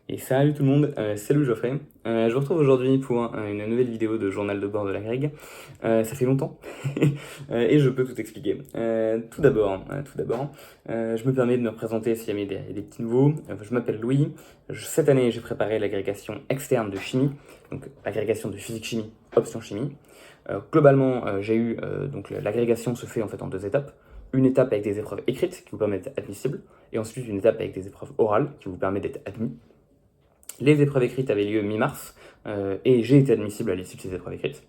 Et salut tout le monde, c'est Louis Geoffrey. Je vous retrouve aujourd'hui pour une nouvelle vidéo de journal de bord de la Greg. Ça fait longtemps et je peux tout expliquer. Tout d'abord, je me permets de me représenter s'il y a des petits nouveaux. Je m'appelle Louis. Cette année, j'ai préparé l'agrégation externe de chimie, donc l'agrégation de physique-chimie, option chimie. Globalement, j'ai eu donc l'agrégation se fait en fait en deux étapes. Une étape avec des épreuves écrites qui vous permettent d'être admissible, et ensuite une étape avec des épreuves orales qui vous permettent d'être admis. Les épreuves écrites avaient lieu mi-mars et j'ai été admissible à l'issue de ces épreuves écrites.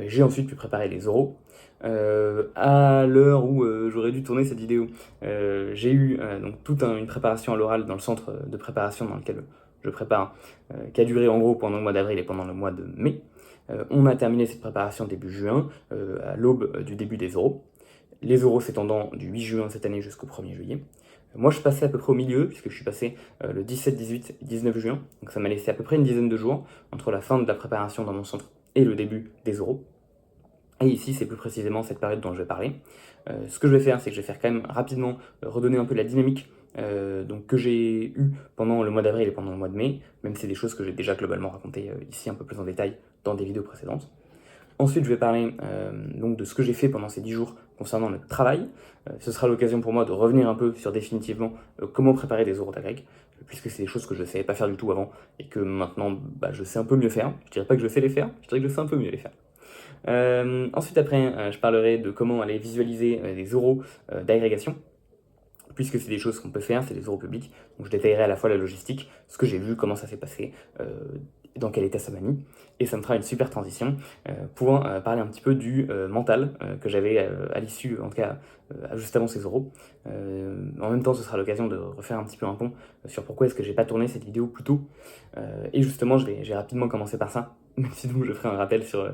J'ai ensuite pu préparer les oraux. À l'heure où j'aurais dû tourner cette vidéo, j'ai eu donc toute une préparation à l'oral dans le centre de préparation dans lequel je prépare, qui a duré en gros pendant le mois d'avril et pendant le mois de mai. On a terminé cette préparation début juin, à l'aube du début des oraux. Les oraux s'étendant du 8 juin cette année jusqu'au 1er juillet. Moi, je passais à peu près au milieu, puisque je suis passé le 17, 18, 19 juin. Donc ça m'a laissé à peu près une dizaine de jours entre la fin de la préparation dans mon centre et le début des oraux. Et ici, c'est plus précisément cette période dont je vais parler. Ce que je vais faire, c'est que je vais faire quand même rapidement redonner un peu la dynamique donc que j'ai eue pendant le mois d'avril et pendant le mois de mai, même si c'est des choses que j'ai déjà globalement racontées ici un peu plus en détail dans des vidéos précédentes. Ensuite, je vais parler donc de ce que j'ai fait pendant ces 10 jours concernant le travail. Ce sera l'occasion pour moi de revenir un peu sur définitivement comment préparer des oraux d'agrég, puisque c'est des choses que je ne savais pas faire du tout avant et que maintenant je sais un peu mieux faire. Je dirais pas que je sais les faire, je dirais que je sais un peu mieux les faire. Ensuite, après, je parlerai de comment aller visualiser les oraux d'agrégation, puisque c'est des choses qu'on peut faire, c'est des oraux publics. Donc je détaillerai à la fois la logistique, ce que j'ai vu, comment ça s'est passé, dans quel état ça m'a mis, et ça me fera une super transition pour parler un petit peu du mental que j'avais à l'issue, en tout cas juste avant ces oraux. En même temps, ce sera l'occasion de refaire un petit peu un pont sur pourquoi est-ce que j'ai pas tourné cette vidéo plus tôt. Et justement, j'ai rapidement commencé par ça, même si donc je ferai un rappel sur,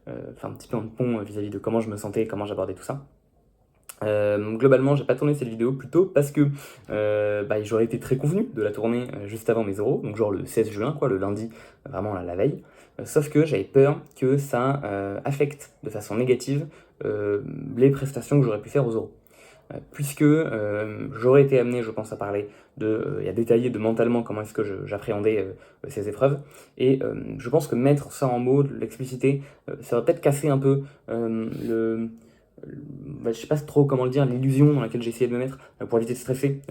enfin un petit peu un pont vis-à-vis de comment je me sentais et comment j'abordais tout ça. Globalement, j'ai pas tourné cette vidéo plutôt parce que j'aurais été très convenu de la tourner juste avant mes oraux, donc genre le 16 juin, quoi, le lundi, vraiment la veille. Sauf que j'avais peur que ça affecte de façon négative les prestations que j'aurais pu faire aux oraux. Puisque j'aurais été amené, je pense, à parler et à détailler de mentalement comment est-ce que j'appréhendais ces épreuves. Et je pense que mettre ça en mots, l'expliciter, ça va peut-être casser un peu je sais pas trop comment le dire, l'illusion dans laquelle j'ai essayé de me mettre pour éviter de stresser,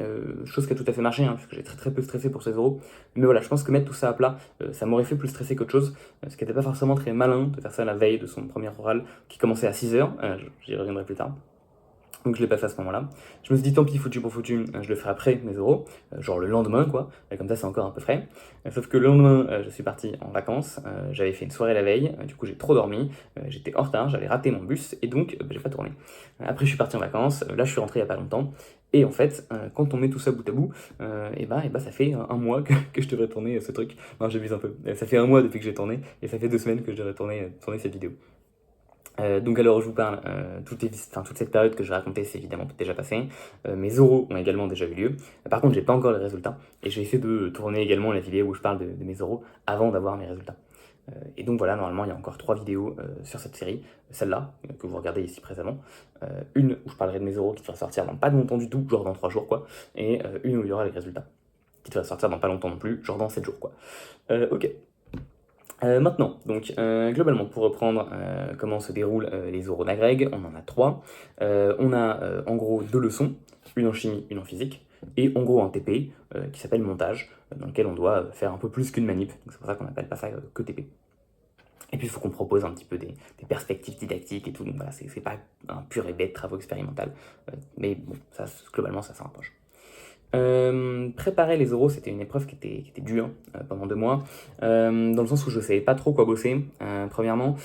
chose qui a tout à fait marché, hein, puisque j'ai très très peu stressé pour ces euros. Mais voilà, je pense que mettre tout ça à plat, ça m'aurait fait plus stresser qu'autre chose, ce qui n'était pas forcément très malin de faire ça la veille de son premier oral qui commençait à 6h, j'y reviendrai plus tard. Donc je l'ai pas fait à ce moment-là. Je me suis dit tant pis, foutu pour foutu, je le ferai après mes euros, genre le lendemain quoi, et comme ça c'est encore un peu frais. Sauf que le lendemain, je suis parti en vacances, j'avais fait une soirée la veille, du coup j'ai trop dormi, j'étais en retard, j'avais raté mon bus, et donc j'ai pas tourné. Après je suis parti en vacances, là je suis rentré il y a pas longtemps, et en fait, quand on met tout ça bout à bout, ça fait un mois que je devrais tourner ce truc. Non, j'abuse un peu. Ça fait un mois depuis que j'ai tourné, et ça fait 2 semaines que je devrais tourner cette vidéo. Donc alors je vous parle, toute cette période que je vais raconter, c'est évidemment déjà passé. Mes oraux ont également déjà eu lieu. Par contre, j'ai pas encore les résultats. Et je vais essayer de tourner également la vidéo où je parle de mes oraux avant d'avoir mes résultats. Et donc voilà, normalement il y a encore 3 vidéos sur cette série. Celle-là, que vous regardez ici précédemment. Une où je parlerai de mes oraux qui devrait sortir dans pas longtemps du tout, genre dans 3 jours quoi. Et une où il y aura les résultats. Qui devrait sortir dans pas longtemps non plus, genre dans 7 jours quoi. Ok. Maintenant, donc globalement, pour reprendre comment se déroulent les oraux d'agrég, on en a 3. On a en gros 2 leçons, une en chimie, une en physique, et en gros un TP qui s'appelle montage, dans lequel on doit faire un peu plus qu'une manip, donc c'est pour ça qu'on n'appelle pas ça que TP. Et puis il faut qu'on propose un petit peu des perspectives didactiques et tout, donc voilà, c'est pas un pur et bête travaux expérimental, mais bon, ça, globalement ça s'en rapproche. Préparer les oraux, c'était une épreuve qui était dure pendant 2 mois, dans le sens où je ne savais pas trop quoi bosser, premièrement,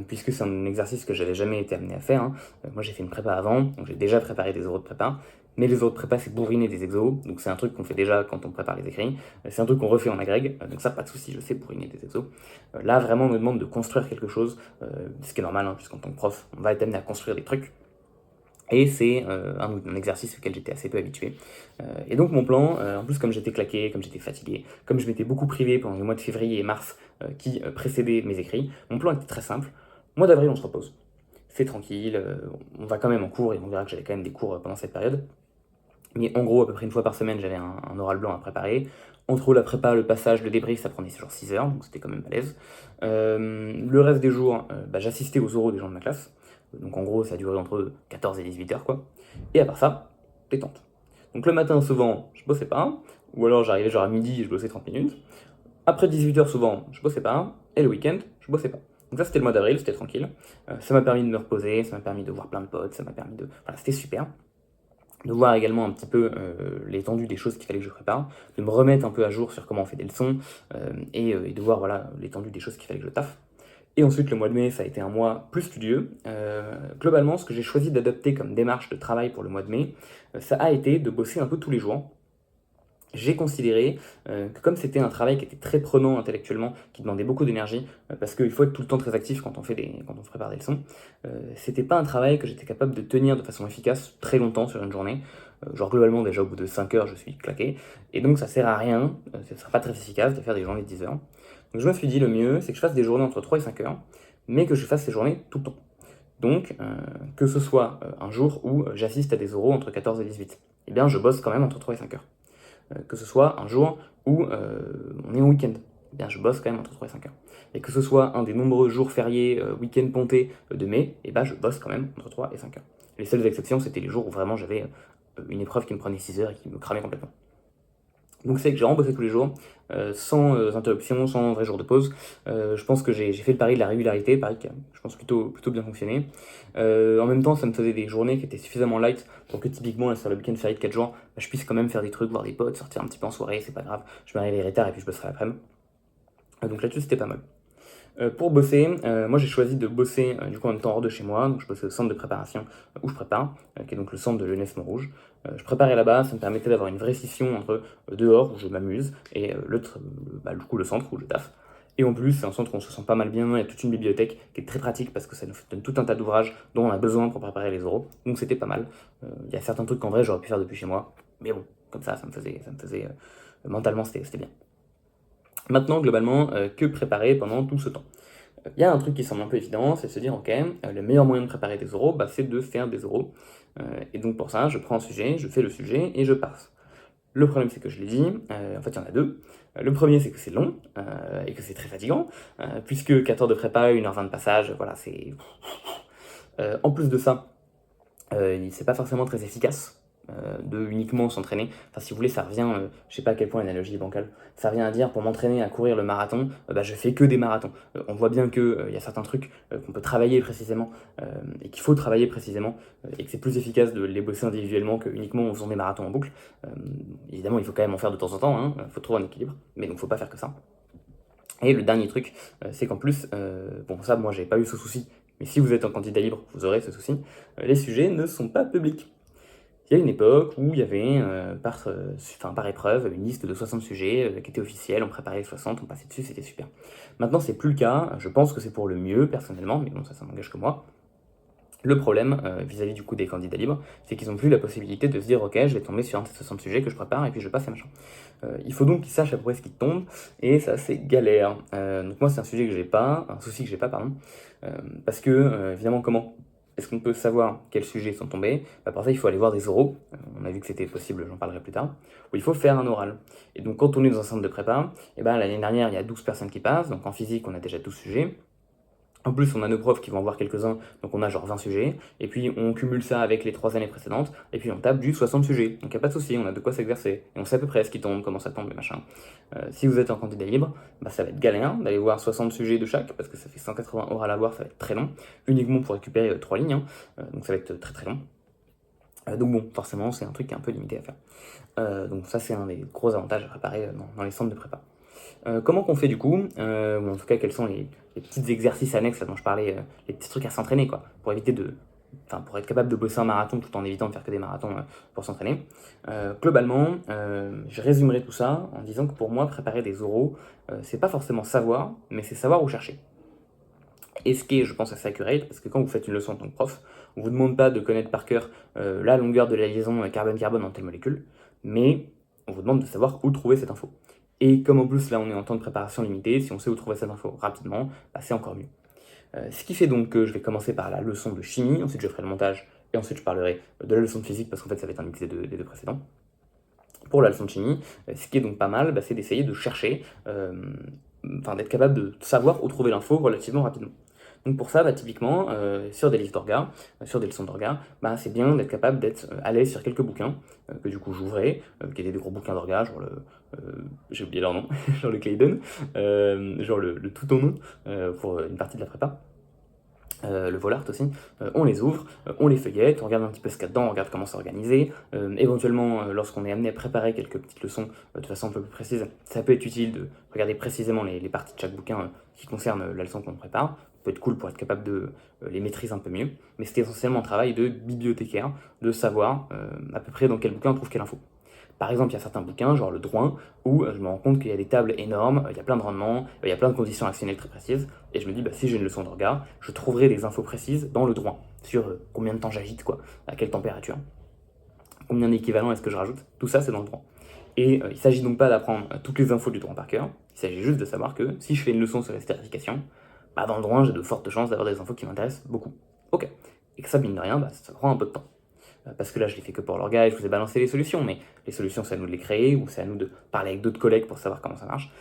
puisque c'est un exercice que j'avais jamais été amené à faire, hein. Moi j'ai fait une prépa avant, donc j'ai déjà préparé des oraux de prépa, mais les oraux de prépa c'est bourriner des exos, donc c'est un truc qu'on fait déjà quand on prépare les écrits, c'est un truc qu'on refait en agrég, donc ça pas de souci, je sais bourriner des exos. Là vraiment on me demande de construire quelque chose, ce qui est normal, hein, puisqu'en tant que prof on va être amené à construire des trucs. Et c'est un exercice auquel j'étais assez peu habitué. Et donc mon plan, en plus comme j'étais claqué, comme j'étais fatigué, comme je m'étais beaucoup privé pendant le mois de février et mars qui précédaient mes écrits, mon plan était très simple. Mois d'avril on se repose. C'est tranquille, on va quand même en cours et on verra que j'avais quand même des cours pendant cette période. Mais en gros, à peu près une fois par semaine, j'avais un oral blanc à préparer. Entre la prépa, le passage, le débrief, ça prenait genre 6 heures, donc c'était quand même balèze. Le reste des jours, j'assistais aux oraux des gens de ma classe. Donc en gros, ça a duré entre 14 et 18 heures, quoi. Et à part ça, détente. Donc le matin, souvent, je bossais pas, ou alors j'arrivais genre à midi et je bossais 30 minutes. Après 18 heures, souvent, je bossais pas, et le week-end, je bossais pas. Donc ça, c'était le mois d'avril, c'était tranquille. Ça m'a permis de me reposer, ça m'a permis de voir plein de potes, ça m'a permis de... Voilà, c'était super. De voir également un petit peu l'étendue des choses qu'il fallait que je prépare, de me remettre un peu à jour sur comment on fait des leçons, et de voir voilà, l'étendue des choses qu'il fallait que je taffe. Et ensuite, le mois de mai, ça a été un mois plus studieux. Globalement, ce que j'ai choisi d'adopter comme démarche de travail pour le mois de mai, ça a été de bosser un peu tous les jours. J'ai considéré que comme c'était un travail qui était très prenant intellectuellement, qui demandait beaucoup d'énergie, parce qu'il faut être tout le temps très actif quand on se prépare des leçons, c'était pas un travail que j'étais capable de tenir de façon efficace très longtemps sur une journée. Genre globalement déjà au bout de 5 heures je suis claqué, et donc ça sert à rien, ce ne sera pas très efficace de faire des journées de 10 heures. Donc je me suis dit le mieux c'est que je fasse des journées entre 3 et 5 heures, mais que je fasse ces journées tout le temps. Donc que ce soit un jour où j'assiste à des oraux entre 14 et 18, eh bien je bosse quand même entre 3 et 5 heures. Que ce soit un jour où on est en week-end, eh bien je bosse quand même entre 3 et 5 heures. Et que ce soit un des nombreux jours fériés, week-end pontés de mai, eh ben je bosse quand même entre 3 et 5 heures. Les seules exceptions, c'était les jours où vraiment j'avais une épreuve qui me prenait 6 heures et qui me cramait complètement. Donc c'est que j'ai rembossé tous les jours, sans interruption, sans vrai jour de pause. Je pense que j'ai fait le pari de la régularité, pari qui a, je pense, plutôt bien fonctionné. En même temps, ça me faisait des journées qui étaient suffisamment light pour que typiquement, là, sur le week-end férié de 4 jours, je puisse quand même faire des trucs, voir des potes, sortir un petit peu en soirée, c'est pas grave. Je me réveillerai tard et puis je bosserai l'après-midi. Donc là-dessus, c'était pas mal. Pour bosser, moi j'ai choisi de bosser du coup en même temps hors de chez moi, donc je bossais au centre de préparation où je prépare, qui est donc le centre de Jeunesse Montrouge. Je préparais là-bas, ça me permettait d'avoir une vraie scission entre dehors où je m'amuse et du coup le centre où je taffe. Et en plus, c'est un centre où on se sent pas mal bien, il y a toute une bibliothèque qui est très pratique parce que ça nous donne tout un tas d'ouvrages dont on a besoin pour préparer les oraux, donc c'était pas mal. Il y a certains trucs qu'en vrai j'aurais pu faire depuis chez moi, mais bon, comme ça me faisait mentalement c'était bien. Maintenant, globalement, que préparer pendant tout ce temps? Il y a un truc qui semble un peu évident, c'est de se dire, ok, le meilleur moyen de préparer des oraux, c'est de faire des oraux. Et donc pour ça, je prends un sujet, je fais le sujet et je passe. Le problème, c'est que je l'ai dit, en fait, il y en a deux. Le premier, c'est que c'est long et que c'est très fatigant, puisque 4 heures de prépa, 1h20 de passage, voilà, c'est... En plus de ça, c'est pas forcément très efficace de uniquement s'entraîner. Enfin, si vous voulez, ça revient, je sais pas à quel point l'analogie est bancale, ça revient à dire pour m'entraîner à courir le marathon, je fais que des marathons. On voit bien qu'il y a certains trucs qu'on peut travailler précisément et qu'il faut travailler précisément et que c'est plus efficace de les bosser individuellement que uniquement en faisant des marathons en boucle. Évidemment, il faut quand même en faire de temps en temps, hein, faut trouver un équilibre, mais donc faut pas faire que ça. Et le dernier truc, c'est qu'en plus, bon ça moi j'avais pas eu ce souci, mais si vous êtes un candidat libre, vous aurez ce souci, les sujets ne sont pas publics. Il y a une époque où il y avait par épreuve une liste de 60 sujets qui était officielle, on préparait les 60, on passait dessus, c'était super. Maintenant c'est plus le cas, je pense que c'est pour le mieux personnellement, mais bon ça n'engage que moi. Le problème vis-à-vis du coup des candidats libres, c'est qu'ils n'ont plus la possibilité de se dire ok je vais tomber sur un de ces 60 sujets que je prépare et puis je passe et machin. Il faut donc qu'ils sachent à peu près ce qui tombe et ça c'est galère. Donc moi c'est un sujet que j'ai pas, un souci que j'ai pas pardon, parce que évidemment comment est-ce qu'on peut savoir quels sujets sont tombés? Pour ça il faut aller voir des oraux, on a vu que c'était possible, j'en parlerai plus tard, où il faut faire un oral. Et donc quand on est dans un centre de prépa, et l'année dernière il y a 12 personnes qui passent, donc en physique on a déjà 12 sujets. En plus, on a nos profs qui vont en voir quelques-uns, donc on a genre 20 sujets, et puis on cumule ça avec les 3 années précédentes, et puis on tape du 60 sujets. Donc il n'y a pas de souci, on a de quoi s'exercer, et on sait à peu près ce qui tombe, comment ça tombe, et machin. Si vous êtes un candidat libre, ça va être galère d'aller voir 60 sujets de chaque, parce que ça fait 180 orales à voir, ça va être très long, uniquement pour récupérer 3 lignes, hein. Donc ça va être très très long. Donc bon, forcément, c'est un truc qui est un peu limité à faire. Donc ça, c'est un des gros avantages à préparer dans les centres de prépa. Comment qu'on fait du coup ou en tout cas, quels sont les petits exercices annexes là, dont je parlais, les petits trucs à s'entraîner, quoi, pour éviter pour être capable de bosser un marathon tout en évitant de faire que des marathons pour s'entraîner. Globalement, je résumerai tout ça en disant que pour moi, préparer des oraux, c'est pas forcément savoir, mais c'est savoir où chercher. Et ce qui est, je pense, assez accurate, parce que quand vous faites une leçon en tant que prof, on vous demande pas de connaître par cœur la longueur de la liaison carbone-carbone en telle molécule, mais on vous demande de savoir où trouver cette info. Et comme en plus là on est en temps de préparation limité, si on sait où trouver cette info rapidement, c'est encore mieux. Ce qui fait donc que je vais commencer par la leçon de chimie, ensuite je ferai le montage, et ensuite je parlerai de la leçon de physique, parce qu'en fait ça va être un mix des deux précédents. Pour la leçon de chimie, ce qui est donc pas mal, c'est d'essayer de chercher, d'être capable de savoir où trouver l'info relativement rapidement. Donc pour ça, typiquement, sur des livres d'orga, sur des leçons d'orga, c'est bien d'être capable d'être à l'aise sur quelques bouquins, que du coup j'ouvrais, qui étaient des gros bouquins d'orga, genre j'ai oublié leur nom, genre le Claydon, genre le tout en nom, pour une partie de la prépa. Le Volart aussi, on les ouvre, on les feuillette, on regarde un petit peu ce qu'il y a dedans, on regarde comment c'est organisé. Éventuellement, lorsqu'on est amené à préparer quelques petites leçons de façon un peu plus précise, ça peut être utile de regarder précisément les parties de chaque bouquin qui concernent la leçon qu'on prépare. Ça peut être cool pour être capable de les maîtriser un peu mieux. Mais c'est essentiellement un travail de bibliothécaire, de savoir à peu près dans quel bouquin on trouve quelle info. Par exemple, il y a certains bouquins, genre le droit, où je me rends compte qu'il y a des tables énormes, il y a plein de rendements, il y a plein de conditions actionnelles très précises, et je me dis, si j'ai une leçon de regard, je trouverai des infos précises dans le droit, sur combien de temps j'agite, à quelle température, combien d'équivalents est-ce que je rajoute, tout ça c'est dans le droit. Et il ne s'agit donc pas d'apprendre toutes les infos du droit par cœur, il s'agit juste de savoir que si je fais une leçon sur la stérification, dans le droit j'ai de fortes chances d'avoir des infos qui m'intéressent beaucoup. Ok, et que ça, mine de rien, ça prend un peu de temps. Parce que là, je l'ai fait que pour l'orga et je vous ai balancé les solutions, mais les solutions, c'est à nous de les créer ou c'est à nous de parler avec d'autres collègues pour savoir comment ça marche.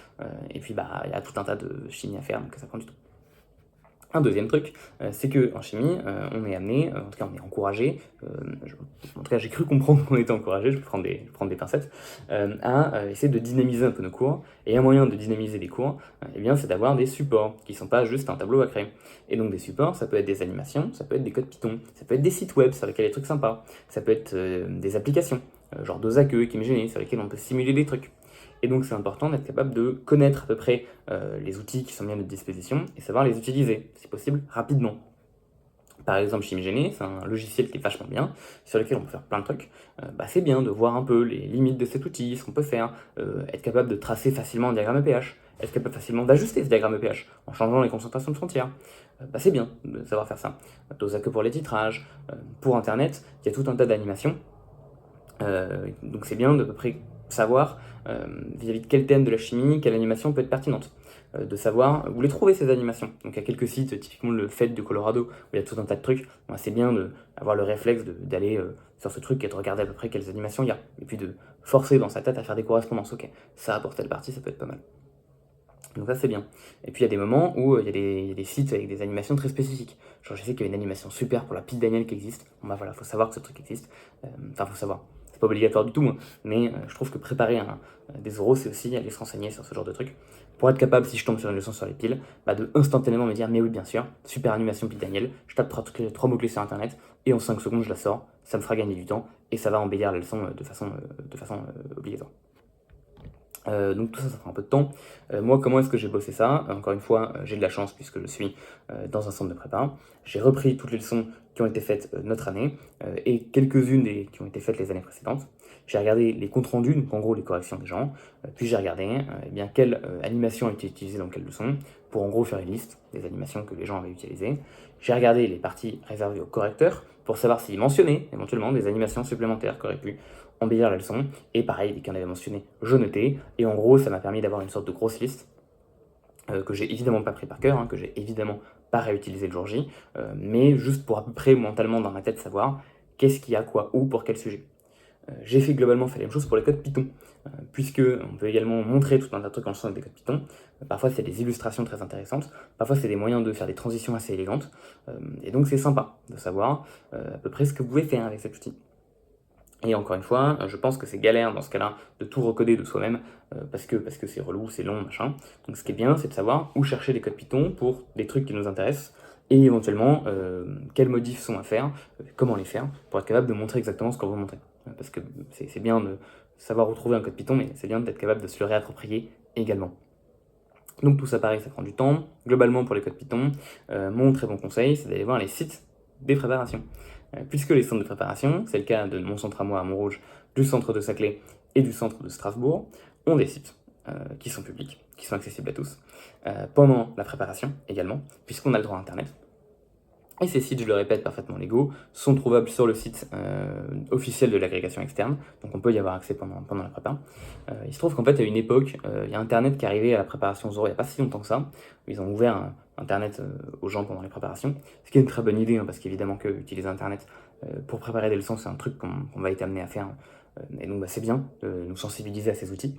Et puis, il y a tout un tas de chimie à faire, donc ça prend du temps. Un deuxième truc, c'est qu'en chimie, on est amené, en tout cas on est encouragé, en tout cas j'ai cru comprendre qu'on était encouragé, je vais prendre des pincettes, à essayer de dynamiser un peu nos cours. Et un moyen de dynamiser des cours, c'est d'avoir des supports, qui ne sont pas juste un tableau à créer. Et donc des supports, ça peut être des animations, ça peut être des codes Python, ça peut être des sites web sur lesquels il y a des trucs sympas, ça peut être des applications, genre Dosake, Kimgenie, sur lesquelles on peut simuler des trucs. Et donc c'est important d'être capable de connaître à peu près les outils qui sont mis à notre disposition et savoir les utiliser, si possible, rapidement. Par exemple, Chimgenie, c'est un logiciel qui est vachement bien, sur lequel on peut faire plein de trucs. C'est bien de voir un peu les limites de cet outil, ce qu'on peut faire, être capable de tracer facilement un diagramme EPH, être capable facilement d'ajuster ce diagramme EPH en changeant les concentrations de frontières. C'est bien de savoir faire ça. Dosake pour les titrages, pour Internet, il y a tout un tas d'animations. Donc c'est bien de à peu près savoir vis-à-vis de quel thème de la chimie, quelle animation peut être pertinente. De savoir où les trouver ces animations. Donc il y a quelques sites, typiquement le FED du Colorado, où il y a tout un tas de trucs. C'est bien d'avoir le réflexe d'aller sur ce truc et de regarder à peu près quelles animations il y a. Et puis de forcer dans sa tête à faire des correspondances. Ok, ça pour telle partie, ça peut être pas mal. Donc ça c'est bien. Et puis il y a des moments où il y a des sites avec des animations très spécifiques. Genre je sais qu'il y a une animation super pour la pile Daniel qui existe. Bon voilà, faut savoir que ce truc existe. Faut savoir. C'est pas obligatoire du tout, mais je trouve que préparer des oraux, c'est aussi aller se renseigner sur ce genre de truc. Pour être capable, si je tombe sur une leçon sur les piles, de instantanément me dire mais oui bien sûr, super animation pile Daniel, je tape trois mots-clés sur internet et en 5 secondes je la sors, ça me fera gagner du temps et ça va embellir la leçon de façon obligatoire. Donc tout ça, ça prend un peu de temps. Moi, comment est-ce que j'ai bossé ça? Encore une fois, j'ai de la chance puisque je suis dans un centre de prépa. J'ai repris toutes les leçons qui ont été faites notre année et quelques-unes qui ont été faites les années précédentes. J'ai regardé les comptes rendus, donc en gros les corrections des gens. Puis j'ai regardé quelle animation a été utilisée dans quelle leçon pour en gros faire une liste des animations que les gens avaient utilisées. J'ai regardé les parties réservées aux correcteurs pour savoir s'ils mentionnaient éventuellement des animations supplémentaires qui auraient pu embellir la leçon. Et pareil, dès qu'il y en avait mentionné, je notais. Et en gros, ça m'a permis d'avoir une sorte de grosse liste que j'ai évidemment pas pris par cœur, que j'ai évidemment pas réutilisé le jour J, mais juste pour à peu près mentalement dans ma tête savoir qu'est-ce qu'il y a quoi où pour quel sujet. J'ai globalement fait la même chose pour les codes Python, puisque on peut également montrer tout un tas de trucs en sens avec des codes Python. Parfois c'est des illustrations très intéressantes, parfois c'est des moyens de faire des transitions assez élégantes, et donc c'est sympa de savoir à peu près ce que vous pouvez faire avec cet outil. Et encore une fois, je pense que c'est galère dans ce cas-là de tout recoder de soi-même parce que c'est relou, c'est long, machin. Donc ce qui est bien, c'est de savoir où chercher des codes Python pour des trucs qui nous intéressent et éventuellement quels modifs sont à faire, comment les faire pour être capable de montrer exactement ce qu'on veut montrer. Parce que c'est bien de savoir où trouver un code Python, mais c'est bien d'être capable de se le réapproprier également. Donc tout ça pareil, ça prend du temps. Globalement pour les codes Python, mon très bon conseil, c'est d'aller voir les sites des préparations. Puisque les centres de préparation, c'est le cas de mon centre à moi à Montrouge, du centre de Saclay et du centre de Strasbourg, ont des sites qui sont publics, qui sont accessibles à tous, pendant la préparation également, puisqu'on a le droit à Internet. Et ces sites, je le répète, parfaitement légaux, sont trouvables sur le site officiel de l'agrégation externe, donc on peut y avoir accès pendant la prépa. Il se trouve qu'en fait, à une époque, il y a Internet qui est arrivé à la préparation Zoro il n'y a pas si longtemps que ça, où ils ont ouvert Internet aux gens pendant les préparations, ce qui est une très bonne idée, parce qu'évidemment que utiliser Internet pour préparer des leçons, c'est un truc qu'on va être amené à faire Et donc c'est bien de nous sensibiliser à ces outils.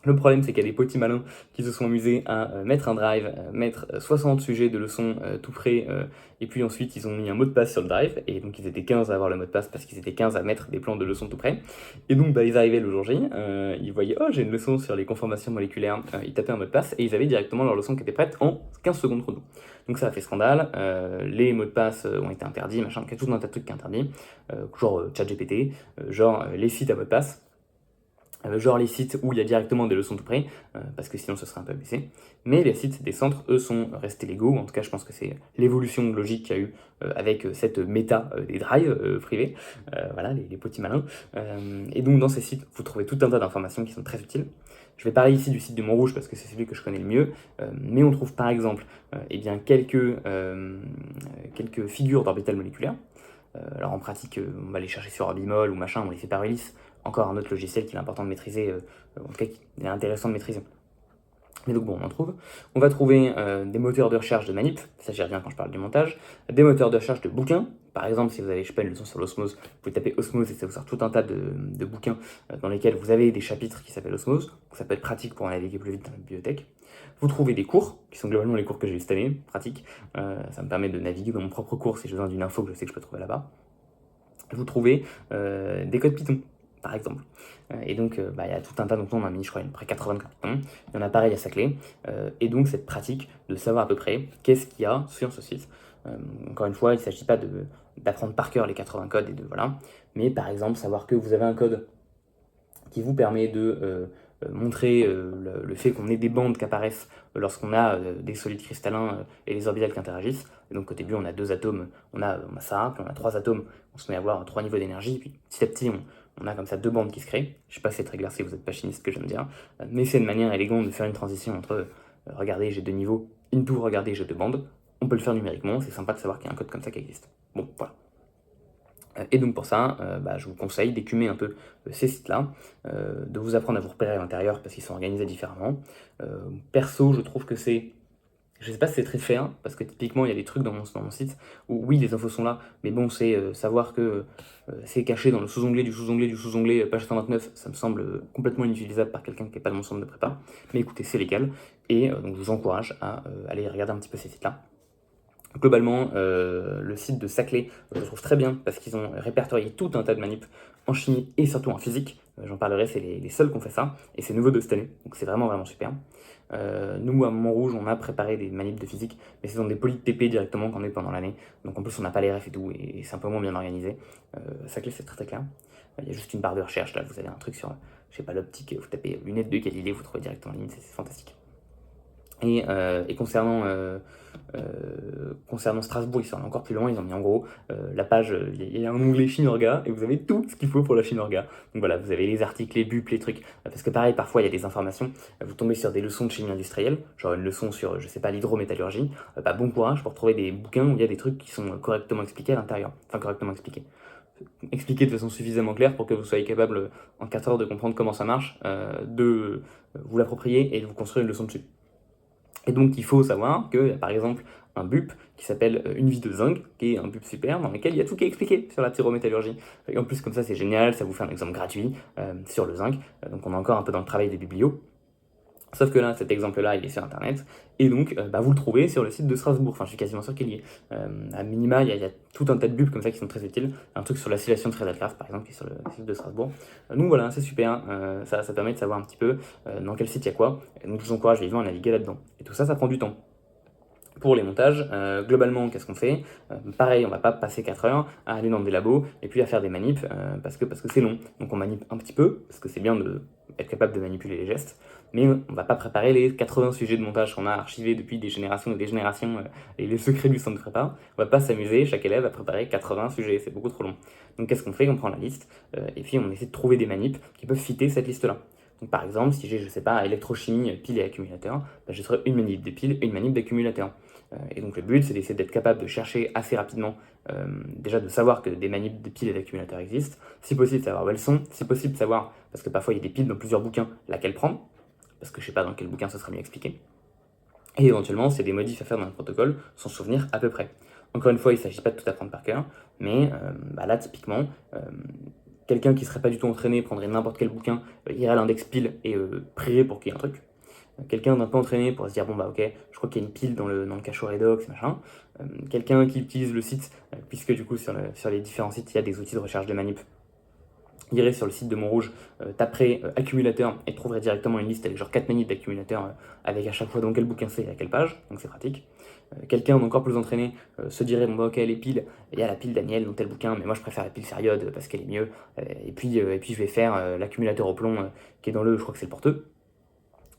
Le problème, c'est qu'il y a des petits malins qui se sont amusés à mettre un drive, mettre 60 sujets de leçons tout prêts, et puis ensuite ils ont mis un mot de passe sur le drive, et donc ils étaient 15 à avoir le mot de passe parce qu'ils étaient 15 à mettre des plans de leçons tout prêts. Et donc ils arrivaient le jour J, ils voyaient «Oh, j'ai une leçon sur les conformations moléculaires», ils tapaient un mot de passe et ils avaient directement leur leçon qui était prête en 15 secondes chrono. Donc ça a fait scandale, les mots de passe ont été interdits, machin, il y a tout un tas de trucs qui est interdit, genre ChatGPT, genre les sites à mot de passe. Genre les sites où il y a directement des leçons tout près, parce que sinon ce serait un peu abaissé. Mais les sites des centres, eux, sont restés légaux. En tout cas, je pense que c'est l'évolution logique qu'il y a eu avec cette méta des drives privés. Voilà, les petits malins. Et donc dans ces sites, vous trouvez tout un tas d'informations qui sont très utiles. Je vais parler ici du site de Montrouge parce que c'est celui que je connais le mieux, mais on trouve par exemple eh bien, quelques figures d'orbital moléculaire. Alors en pratique, on va les chercher sur Orbimol ou machin, on les fait par Ulysse. Encore un autre logiciel qu'il est important de maîtriser, en tout cas qu'il est intéressant de maîtriser. Mais donc bon, on en trouve. On va trouver des moteurs de recherche de manip, ça j'y reviens quand je parle du montage, des moteurs de recherche de bouquins. Par exemple, si vous avez, je sais pas, une leçon sur l'osmose, vous pouvez taper osmose et ça vous sort tout un tas de bouquins dans lesquels vous avez des chapitres qui s'appellent osmose. Donc ça peut être pratique pour naviguer plus vite dans la bibliothèque. Vous trouvez des cours, qui sont globalement les cours que j'ai eu cette année, pratique. Ça me permet de naviguer dans mon propre cours si j'ai besoin d'une info que je sais que je peux trouver là-bas. Vous trouvez des codes Python, par exemple. Et donc, il y a tout un tas, donc on a mis, je crois, près 80 codes Python. Il y en a pareil à Saclay. Et donc, cette pratique de savoir à peu près qu'est-ce qu'il y a sur ce site. Encore une fois, il ne s'agit pas d'apprendre par cœur les 80 codes et de voilà. Mais par exemple, savoir que vous avez un code qui vous permet de montrer le fait qu'on ait des bandes qui apparaissent lorsqu'on a des solides cristallins et les orbitales qui interagissent. Et donc au début on a deux atomes, on a ça, puis on a trois atomes, on se met à avoir trois niveaux d'énergie, puis petit à petit on a comme ça deux bandes qui se créent. Je sais pas si c'est très clair si vous n'êtes pas chimiste ce que je viens de dire, mais c'est une manière élégante de faire une transition entre regardez j'ai deux niveaux, into regardez j'ai deux bandes. On peut le faire numériquement, c'est sympa de savoir qu'il y a un code comme ça qui existe. Bon, voilà. Et donc pour ça, je vous conseille d'écumer un peu ces sites-là, de vous apprendre à vous repérer à l'intérieur parce qu'ils sont organisés différemment. Perso, je trouve que c'est... Je sais pas si c'est très fair, parce que typiquement il y a des trucs dans mon site où oui les infos sont là, mais bon c'est savoir que c'est caché dans le sous-onglet du sous-onglet du sous-onglet page 129, ça me semble complètement inutilisable par quelqu'un qui n'est pas dans mon centre de prépa. Mais écoutez, c'est légal, et donc je vous encourage à aller regarder un petit peu ces sites-là. Globalement, le site de Saclay, je le trouve très bien parce qu'ils ont répertorié tout un tas de manips en chimie et surtout en physique. J'en parlerai, c'est les seuls qui ont fait ça et c'est nouveau de cette année, donc c'est vraiment vraiment super. Nous, à Montrouge, on a préparé des manips de physique, mais ce sont des polis de TP directement qu'on a eu pendant l'année. Donc en plus, on n'a pas les refs et tout, et c'est un peu moins bien organisé. Saclay, c'est très très clair. Il y a juste une barre de recherche, là, vous avez un truc sur, je sais pas, l'optique, vous tapez lunettes de Galilée, vous trouvez directement en ligne, c'est fantastique. Et concernant Strasbourg, ils sont allés encore plus loin, ils ont mis en gros la page, il y a un onglet Chinorga et vous avez tout ce qu'il faut pour la Chinorga. Donc voilà, vous avez les articles, les BUP, les trucs. Parce que pareil, parfois il y a des informations, vous tombez sur des leçons de chimie industrielle, genre une leçon sur, je sais pas, l'hydrométallurgie. Bon courage pour trouver des bouquins où il y a des trucs qui sont correctement expliqués à l'intérieur. Enfin, correctement expliqués. Expliqués de façon suffisamment claire pour que vous soyez capable en 4 heures de comprendre comment ça marche, de vous l'approprier et de vous construire une leçon dessus. Et donc il faut savoir que, par exemple, un BUP qui s'appelle Une vie de zinc, qui est un BUP super, dans lequel il y a tout qui est expliqué sur la pyrométallurgie. Et en plus, comme ça, c'est génial, ça vous fait un exemple gratuit sur le zinc. Donc on est encore un peu dans le travail des biblios. Sauf que là, cet exemple-là, il est sur Internet, et donc vous le trouvez sur le site de Strasbourg, enfin je suis quasiment sûr qu'il y est. À minima, il y a tout un tas de bulles comme ça qui sont très utiles, un truc sur l'acylation de Friedel-Crafts par exemple, qui est sur le site de Strasbourg. Donc voilà, c'est super, ça permet de savoir un petit peu dans quel site il y a quoi, et donc je vous encourage vivement à naviguer là-dedans. Et tout ça, ça prend du temps. Pour les montages, globalement, qu'est-ce qu'on fait? Pareil, on va pas passer 4 heures à aller dans des labos et puis à faire des manips parce que c'est long. Donc on manip un petit peu, parce que c'est bien d'être capable de manipuler les gestes, mais on va pas préparer les 80 sujets de montage qu'on a archivés depuis des générations et des générations et les secrets du centre de prépa. On va pas s'amuser, chaque élève, à préparer 80 sujets, c'est beaucoup trop long. Donc qu'est-ce qu'on fait? On prend la liste et puis on essaie de trouver des manips qui peuvent fitter cette liste-là. Donc, par exemple, si j'ai, je sais pas, électrochimie, pile et accumulateur, je ferai une manip de pile et une manip d'accumulateur. Et donc le but, c'est d'essayer d'être capable de chercher assez rapidement, déjà de savoir que des manips de piles et d'accumulateurs existent, si possible de savoir où elles sont, si possible de savoir, parce que parfois il y a des piles dans plusieurs bouquins, laquelle prendre, parce que je sais pas dans quel bouquin ça sera mieux expliqué, et éventuellement, s'il y a des modifs à faire dans le protocole, s'en souvenir à peu près. Encore une fois, il ne s'agit pas de tout apprendre par cœur, mais là, typiquement, quelqu'un qui serait pas du tout entraîné prendrait n'importe quel bouquin, irait à l'index pile et prierait pour qu'il y ait un truc. Quelqu'un d'un peu entraîné pourrait se dire bon bah ok, je crois qu'il y a une pile dans le cachot redox, machin. Quelqu'un qui utilise le site, puisque du coup sur les différents sites il y a des outils de recherche de manip, irait sur le site de Montrouge, taperait accumulateur et trouverait directement une liste avec genre 4 manips d'accumulateurs avec à chaque fois dans quel bouquin c'est et à quelle page, donc c'est pratique. Quelqu'un d'encore plus entraîné se dirait bon bah ok les piles, il y a la pile Daniel dans tel bouquin, mais moi je préfère la pile Sériode parce qu'elle est mieux, et puis je vais faire l'accumulateur au plomb qui est dans je crois que c'est le porteux.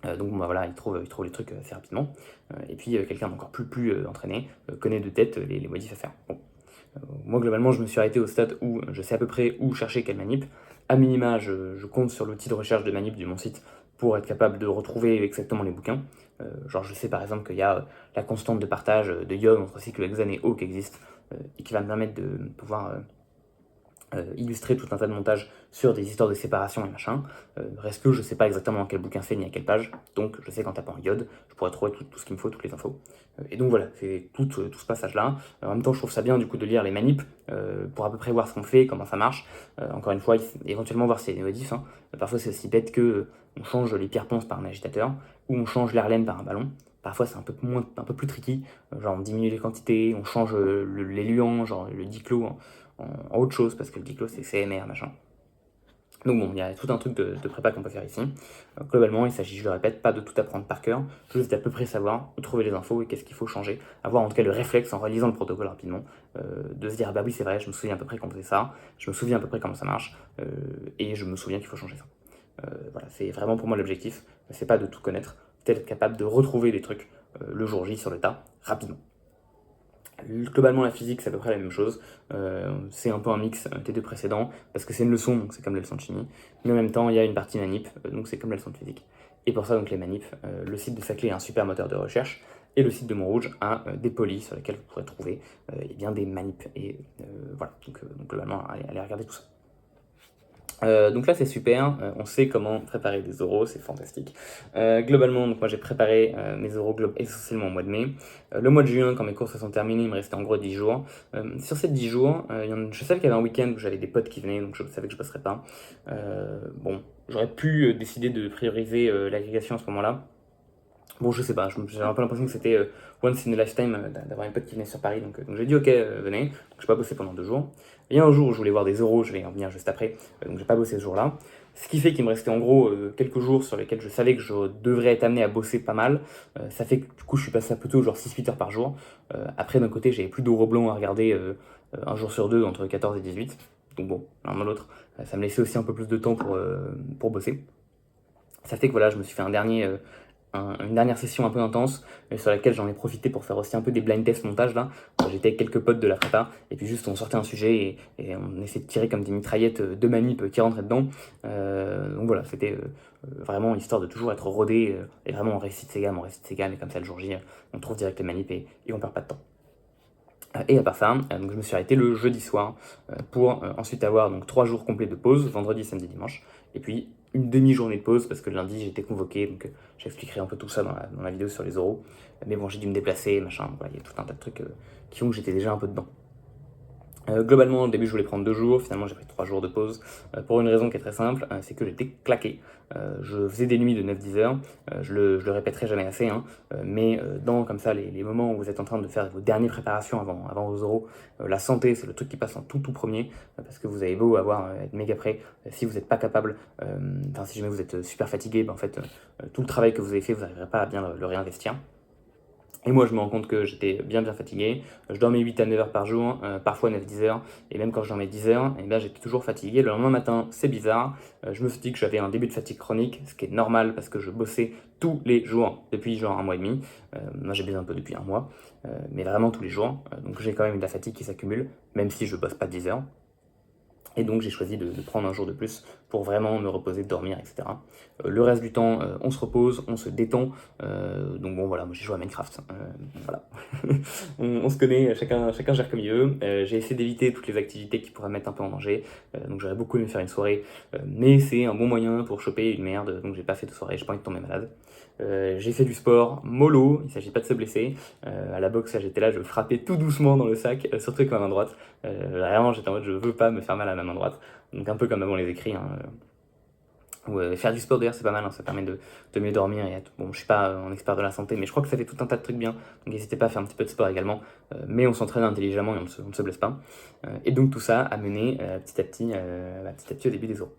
Donc bon, bah, voilà, il trouve les trucs assez rapidement. Et puis quelqu'un d'encore plus entraîné connaît de tête les modifs à faire. Bon. Moi globalement je me suis arrêté au stade où je sais à peu près où chercher quelle manip. À minima je compte sur l'outil de recherche de manip de mon site pour être capable de retrouver exactement les bouquins. Genre je sais par exemple qu'il y a la constante de partage de iode entre cycle hexane et O qui existe et qui va me permettre de pouvoir illustrer tout un tas de montages sur des histoires de séparation et machin. Reste que je sais pas exactement dans quel bouquin c'est ni à quelle page, donc je sais qu'en tapant iode, je pourrais trouver tout ce qu'il me faut, toutes les infos. Et donc voilà, c'est tout ce passage-là. En même temps, je trouve ça bien du coup de lire les manips pour à peu près voir ce qu'on fait, comment ça marche. Encore une fois, éventuellement voir si c'est des modifs. Hein. Parfois, c'est aussi bête que on change les pierres ponces par un agitateur ou on change l'airlaine par un ballon. Parfois, c'est un peu plus tricky. Genre, on diminue les quantités, on change les luants, genre le diclo en autre chose, parce que le diclo c'est CMR, machin. Donc bon, il y a tout un truc de prépa qu'on peut faire ici. Globalement, il s'agit, je le répète, pas de tout apprendre par cœur, juste d'à peu près savoir où trouver les infos et qu'est-ce qu'il faut changer. Avoir en tout cas le réflexe en relisant le protocole rapidement, de se dire ah bah oui c'est vrai, je me souviens à peu près comment on faisait ça, je me souviens à peu près comment ça marche, et je me souviens qu'il faut changer ça. Voilà, c'est vraiment pour moi l'objectif, c'est pas de tout connaître, c'est être capable de retrouver des trucs le jour J sur le tas, rapidement. Globalement, la physique, c'est à peu près la même chose. C'est un peu un mix des deux précédents, parce que c'est une leçon, donc c'est comme la leçon de chimie. Mais en même temps, il y a une partie manip, donc c'est comme la leçon de physique. Et pour ça, donc les manips, le site de Saclay est un super moteur de recherche, et le site de Montrouge a des polis sur lesquels vous pourrez trouver eh bien, des manips. Et voilà, donc globalement, allez regarder tout ça. Donc là c'est super, on sait comment préparer des oraux, c'est fantastique. Globalement, donc moi j'ai préparé mes oraux essentiellement au mois de mai. Le mois de juin, quand mes courses se sont terminées, il me restait en gros 10 jours. Sur ces 10 jours, je savais qu'il y avait un week-end où j'avais des potes qui venaient, donc je savais que je ne passerais pas. Bon, j'aurais pu décider de prioriser l'agrégation à ce moment-là. Bon, je sais pas, j'avais un peu l'impression que c'était once in a lifetime d'avoir un pote qui venait sur Paris, donc j'ai dit ok, venez. Donc j'ai pas bossé pendant 2 jours. Il y a un jour où je voulais voir des euros, je vais y en venir juste après, donc j'ai pas bossé ce jour-là. Ce qui fait qu'il me restait en gros quelques jours sur lesquels je savais que je devrais être amené à bosser pas mal. Ça fait que du coup je suis passé à plutôt genre 6-8 heures par jour. Après d'un côté j'avais plus d'euros blancs à regarder un jour sur deux entre 14 et 18. Donc bon, l'un dans l'autre, ça me laissait aussi un peu plus de temps pour bosser. Ça fait que voilà, je me suis fait une dernière session un peu intense sur laquelle j'en ai profité pour faire aussi un peu des blind test montage là. J'étais avec quelques potes de la prépa et puis juste on sortait un sujet et on essayait de tirer comme des mitraillettes de manip qui rentraient dedans. Donc voilà, c'était vraiment histoire de toujours être rodé et vraiment on récite ses gammes et comme ça le jour J on trouve direct les manips et on perd pas de temps. Et à part ça, donc je me suis arrêté le jeudi soir pour ensuite avoir donc 3 jours complets de pause, vendredi, samedi, dimanche, et puis une demi-journée de pause parce que le lundi j'étais convoqué, donc j'expliquerai un peu tout ça dans la vidéo sur les oraux. Mais bon, j'ai dû me déplacer, machin, voilà, il y a tout un tas de trucs qui font que j'étais déjà un peu dedans. Globalement, au début, je voulais prendre 2 jours. Finalement, j'ai pris 3 jours de pause pour une raison qui est très simple, c'est que j'étais claqué. Je faisais des nuits de 9-10 heures. Je le répéterai jamais assez, hein, mais dans comme ça les moments où vous êtes en train de faire vos dernières préparations avant vos oraux, la santé, c'est le truc qui passe en tout premier, parce que vous avez beau être méga prêt, si vous n'êtes pas capable, si jamais vous êtes super fatigué, en fait, tout le travail que vous avez fait, vous n'arriverez pas à bien le réinvestir. Et moi, je me rends compte que j'étais bien fatigué. Je dormais 8 à 9 heures par jour, parfois 9-10 heures. Et même quand je dormais 10 heures, eh bien, j'étais toujours fatigué. Le lendemain matin, c'est bizarre. Je me suis dit que j'avais un début de fatigue chronique, ce qui est normal parce que je bossais tous les jours depuis genre un mois et demi. Moi, j'ai bossé un peu depuis un mois, mais vraiment tous les jours. Donc j'ai quand même de la fatigue qui s'accumule, même si je bosse pas 10 heures. Et donc j'ai choisi de prendre un jour de plus pour vraiment me reposer, dormir, etc. Le reste du temps, on se repose, on se détend. Donc bon voilà, moi j'ai joué à Minecraft. Voilà. on se connaît, chacun gère comme il veut. J'ai essayé d'éviter toutes les activités qui pourraient me mettre un peu en danger. Donc j'aurais beaucoup aimé faire une soirée. Mais c'est un bon moyen pour choper une merde. Donc j'ai pas fait de soirée, j'ai pas envie de tomber malade. J'ai fait du sport mollo, il ne s'agit pas de se blesser. À la boxe, j'étais là, je frappais tout doucement dans le sac, surtout avec ma main droite. Vraiment, j'étais en mode je veux pas me faire mal à ma main droite. donc un peu comme avant les écrits, hein. Ou faire du sport d'ailleurs c'est pas mal, hein, ça permet de mieux dormir et bon je suis pas un expert de la santé mais je crois que ça fait tout un tas de trucs bien, donc n'hésitez pas à faire un petit peu de sport également, mais on s'entraîne intelligemment et on ne se blesse pas. Et donc tout ça a mené petit à petit au début des oraux.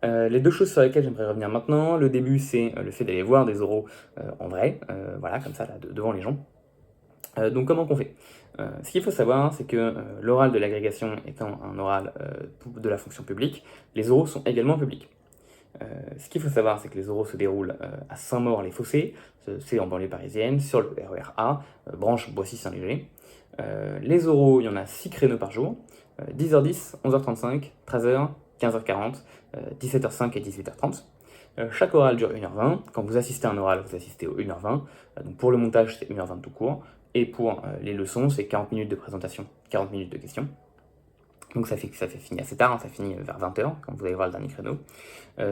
Les deux choses sur lesquelles j'aimerais revenir maintenant, le début c'est le fait d'aller voir des oraux en vrai, voilà comme ça là, devant les gens. Donc comment qu'on fait? Ce qu'il faut savoir, c'est que l'oral de l'agrégation étant un oral de la fonction publique, les oraux sont également publics. Ce qu'il faut savoir, c'est que les oraux se déroulent à Saint-Maur-les-Fossés, c'est en banlieue parisienne, sur le RER A, branche Boissy-Saint-Léger. Les oraux, il y en a 6 créneaux par jour, 10h10, 11h35, 13h, 15h40, 17h05 et 18h30. Chaque oral dure 1h20. Quand vous assistez à un oral, vous assistez aux 1h20. Donc pour le montage, c'est 1h20 tout court. Et pour les leçons, c'est 40 minutes de présentation, 40 minutes de questions. Donc ça fait finir assez tard, hein, ça finit vers 20h quand vous allez voir le dernier créneau.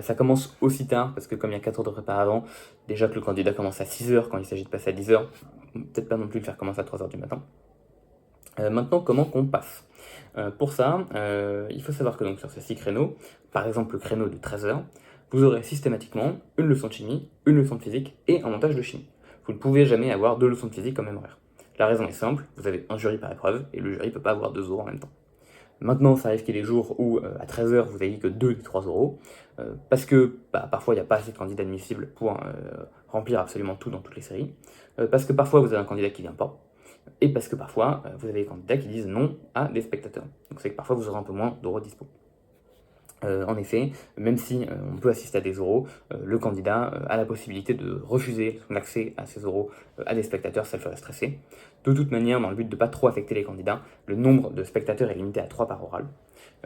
Ça commence aussi tard parce que comme il y a 4 heures de prépa avant, déjà que le candidat commence à 6h quand il s'agit de passer à 10h, peut-être pas non plus le faire commencer à 3h du matin. Maintenant, comment qu'on passe? Pour ça, il faut savoir que donc, sur ces 6 créneaux, par exemple le créneau de 13h, vous aurez systématiquement une leçon de chimie, une leçon de physique et un montage de chimie. Vous ne pouvez jamais avoir 2 leçons de physique au même horaire. La raison est simple, vous avez un jury par épreuve et le jury ne peut pas avoir 2 oraux en même temps. Maintenant, ça arrive qu'il y ait des jours où à 13h vous n'avez que 2 des 3 oraux, parce que parfois il n'y a pas assez de candidats admissibles pour remplir absolument tout dans toutes les séries, parce que parfois vous avez un candidat qui ne vient pas, et parce que parfois vous avez des candidats qui disent non à des spectateurs. Donc c'est que parfois vous aurez un peu moins d'oraux dispo. En effet, même si on peut assister à des oraux, le candidat a la possibilité de refuser l'accès à ces oraux à des spectateurs, ça le ferait stresser. De toute manière, dans le but de ne pas trop affecter les candidats, le nombre de spectateurs est limité à 3 par oral.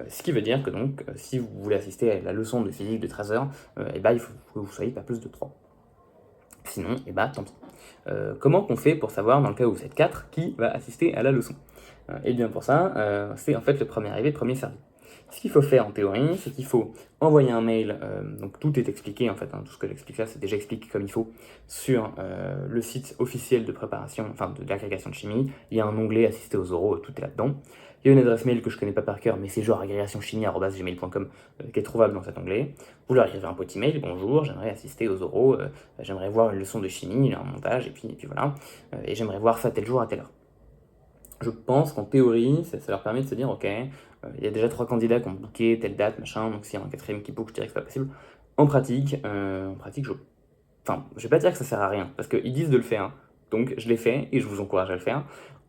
Ce qui veut dire que donc, si vous voulez assister à la leçon de physique de 13h, il faut que vous soyez pas plus de 3. Sinon, tant pis. Comment on fait pour savoir, dans le cas où vous êtes 4, qui va assister à la leçon? Et bien pour ça, c'est en fait le premier arrivé, le premier servi. Ce qu'il faut faire en théorie, c'est qu'il faut envoyer un mail, donc tout est expliqué en fait, hein, tout ce que j'explique là c'est déjà expliqué comme il faut sur le site officiel de préparation, enfin de l'agrégation de chimie, il y a un onglet assister aux oraux, tout est là-dedans. Il y a une adresse mail que je connais pas par cœur, mais c'est genre agrégationchimie@gmail.com qui est trouvable dans cet onglet. Vous leur écrivez un petit mail, bonjour, j'aimerais assister aux oraux, j'aimerais voir une leçon de chimie, un montage, et puis voilà, et j'aimerais voir ça tel jour à telle heure. Je pense qu'en théorie, ça leur permet de se dire, ok, il y a déjà 3 candidats qui ont booké telle date, machin, donc s'il y a un 4ème qui book, je dirais que c'est pas possible. En pratique, je vais pas dire que ça sert à rien, parce qu'ils disent de le faire, donc je l'ai fait et je vous encourage à le faire.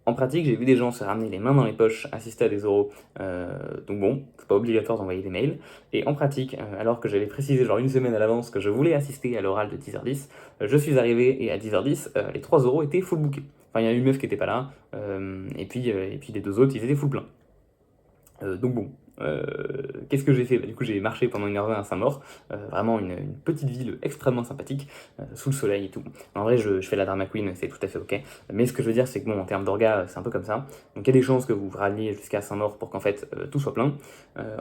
En pratique, j'ai vu des gens se ramener les mains dans les poches, assister à des oraux, donc bon, c'est pas obligatoire d'envoyer des mails. Et en pratique, alors que j'avais précisé genre une semaine à l'avance que je voulais assister à l'oral de 10h10, je suis arrivé et à 10h10, les 3 oraux étaient full bookés. Enfin, il y a une meuf qui était pas là, et puis les 2 autres, ils étaient full plein. Donc bon, qu'est-ce que j'ai fait? Du coup, j'ai marché pendant 1h20 à Saint-Maur, vraiment une petite ville extrêmement sympathique, sous le soleil et tout. En vrai, je fais la drama queen, c'est tout à fait ok. Mais ce que je veux dire, c'est que bon, en termes d'orga, c'est un peu comme ça. Donc il y a des chances que vous ralliez jusqu'à Saint-Maur pour qu'en fait tout soit plein.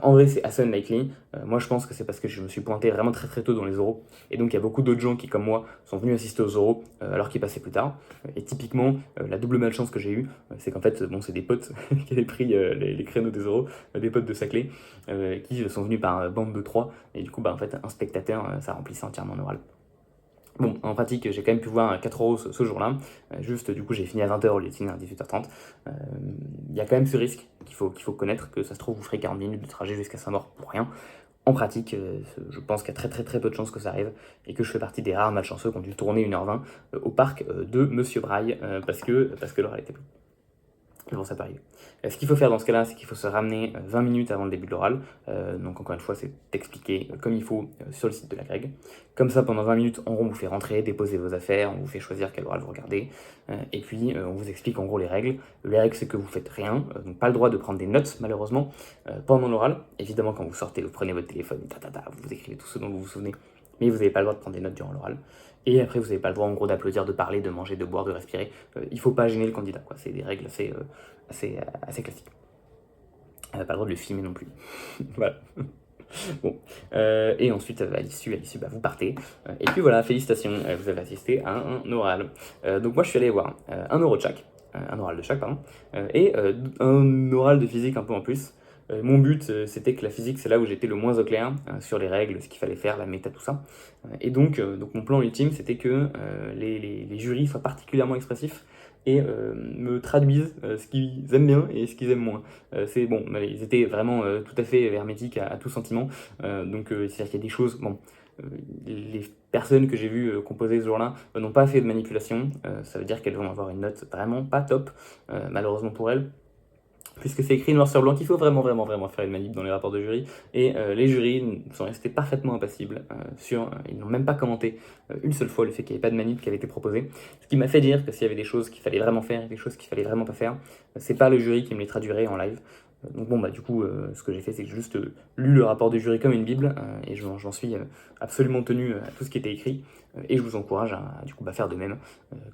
En vrai, c'est assez unlikely. Moi, je pense que c'est parce que je me suis pointé vraiment très très tôt dans les oraux. Et donc, il y a beaucoup d'autres gens qui, comme moi, sont venus assister aux oraux alors qu'ils passaient plus tard. Et typiquement, la double malchance que j'ai eue, c'est qu'en fait, bon, c'est des potes qui avaient pris les créneaux des oraux, des potes de Saclay, qui sont venus par bande de 3. Et du coup, en fait, un spectateur, ça remplissait entièrement un oral. Bon, en pratique, j'ai quand même pu voir 4 euros ce jour-là. Juste, du coup, j'ai fini à 20h au lieu de finir à 18h30. Il y a quand même ce risque qu'il faut connaître, que ça se trouve, vous ferez 40 minutes de trajet jusqu'à Saint-Maur pour rien. En pratique, je pense qu'il y a très très très peu de chances que ça arrive et que je fais partie des rares malchanceux qui ont dû tourner 1h20 au parc de Monsieur Braille parce que l'oral était plein. Bon, ça peut arriver. Ce qu'il faut faire dans ce cas-là, c'est qu'il faut se ramener 20 minutes avant le début de l'oral. Donc encore une fois, c'est expliqué comme il faut sur le site de la Greg. Comme ça, pendant 20 minutes, en gros, on vous fait rentrer, déposer vos affaires, on vous fait choisir quel oral vous regardez. Et puis, on vous explique en gros les règles. Les règles, c'est que vous faites rien, donc pas le droit de prendre des notes, malheureusement, pendant l'oral. Évidemment, quand vous sortez, vous prenez votre téléphone, vous écrivez tout ce dont vous vous souvenez. Mais vous n'avez pas le droit de prendre des notes durant l'oral. Et après, vous n'avez pas le droit, en gros, d'applaudir, de parler, de manger, de boire, de respirer. Il ne faut pas gêner le candidat, quoi. C'est des règles assez classiques. Pas le droit de le filmer non plus. Voilà. Bon. Et ensuite, à l'issue, vous partez. Et puis voilà, félicitations, vous avez assisté à un oral. Donc moi, je suis allé voir 1 euro de chaque. Un oral de chaque, pardon. Et un oral de physique un peu en plus. Mon but, c'était que la physique, c'est là où j'étais le moins au clair sur les règles, ce qu'il fallait faire, la méta, tout ça. Donc mon plan ultime, c'était que les jurys soient particulièrement expressifs et me traduisent ce qu'ils aiment bien et ce qu'ils aiment moins. C'est bon, ils étaient vraiment tout à fait hermétiques à tout sentiment. C'est-à-dire qu'il y a des choses, bon, les personnes que j'ai vues composer ce jour-là n'ont pas fait de manipulation. Ça veut dire qu'elles vont avoir une note vraiment pas top, malheureusement pour elles, puisque c'est écrit noir sur blanc qu'il faut vraiment faire une manip dans les rapports de jury. Et les jurys sont restés parfaitement impassibles ils n'ont même pas commenté une seule fois le fait qu'il n'y avait pas de manip qui avait été proposé. Ce qui m'a fait dire que s'il y avait des choses qu'il fallait vraiment faire et des choses qu'il fallait vraiment pas faire, c'est pas le jury qui me les traduirait en live. Donc bon, bah du coup, ce que j'ai fait, c'est que j'ai juste lu le rapport du jury comme une bible, et j'en suis absolument tenu à tout ce qui était écrit, et je vous encourage à du coup, faire de même.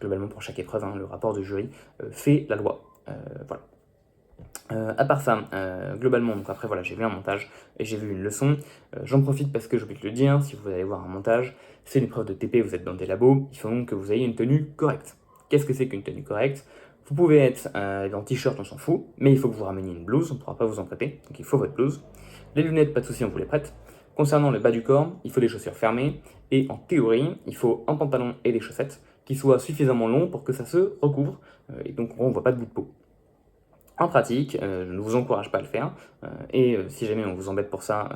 Globalement, pour chaque épreuve, hein, le rapport du jury fait la loi. Voilà. À part ça, globalement, donc après voilà, j'ai vu un montage et j'ai vu une leçon. J'en profite parce que j'ai oublié de le dire, si vous allez voir un montage, c'est une épreuve de TP, vous êtes dans des labos, il faut donc que vous ayez une tenue correcte. Qu'est-ce que c'est qu'une tenue correcte? Vous pouvez être en t-shirt, on s'en fout, mais il faut que vous rameniez une blouse, on ne pourra pas vous en prêter, donc il faut votre blouse. Les lunettes, pas de souci, on vous les prête. Concernant le bas du corps, il faut des chaussures fermées, et en théorie, il faut un pantalon et des chaussettes qui soient suffisamment longs pour que ça se recouvre, et donc on ne voit pas de bout de peau. En pratique, je ne vous encourage pas à le faire, si jamais on vous embête pour ça,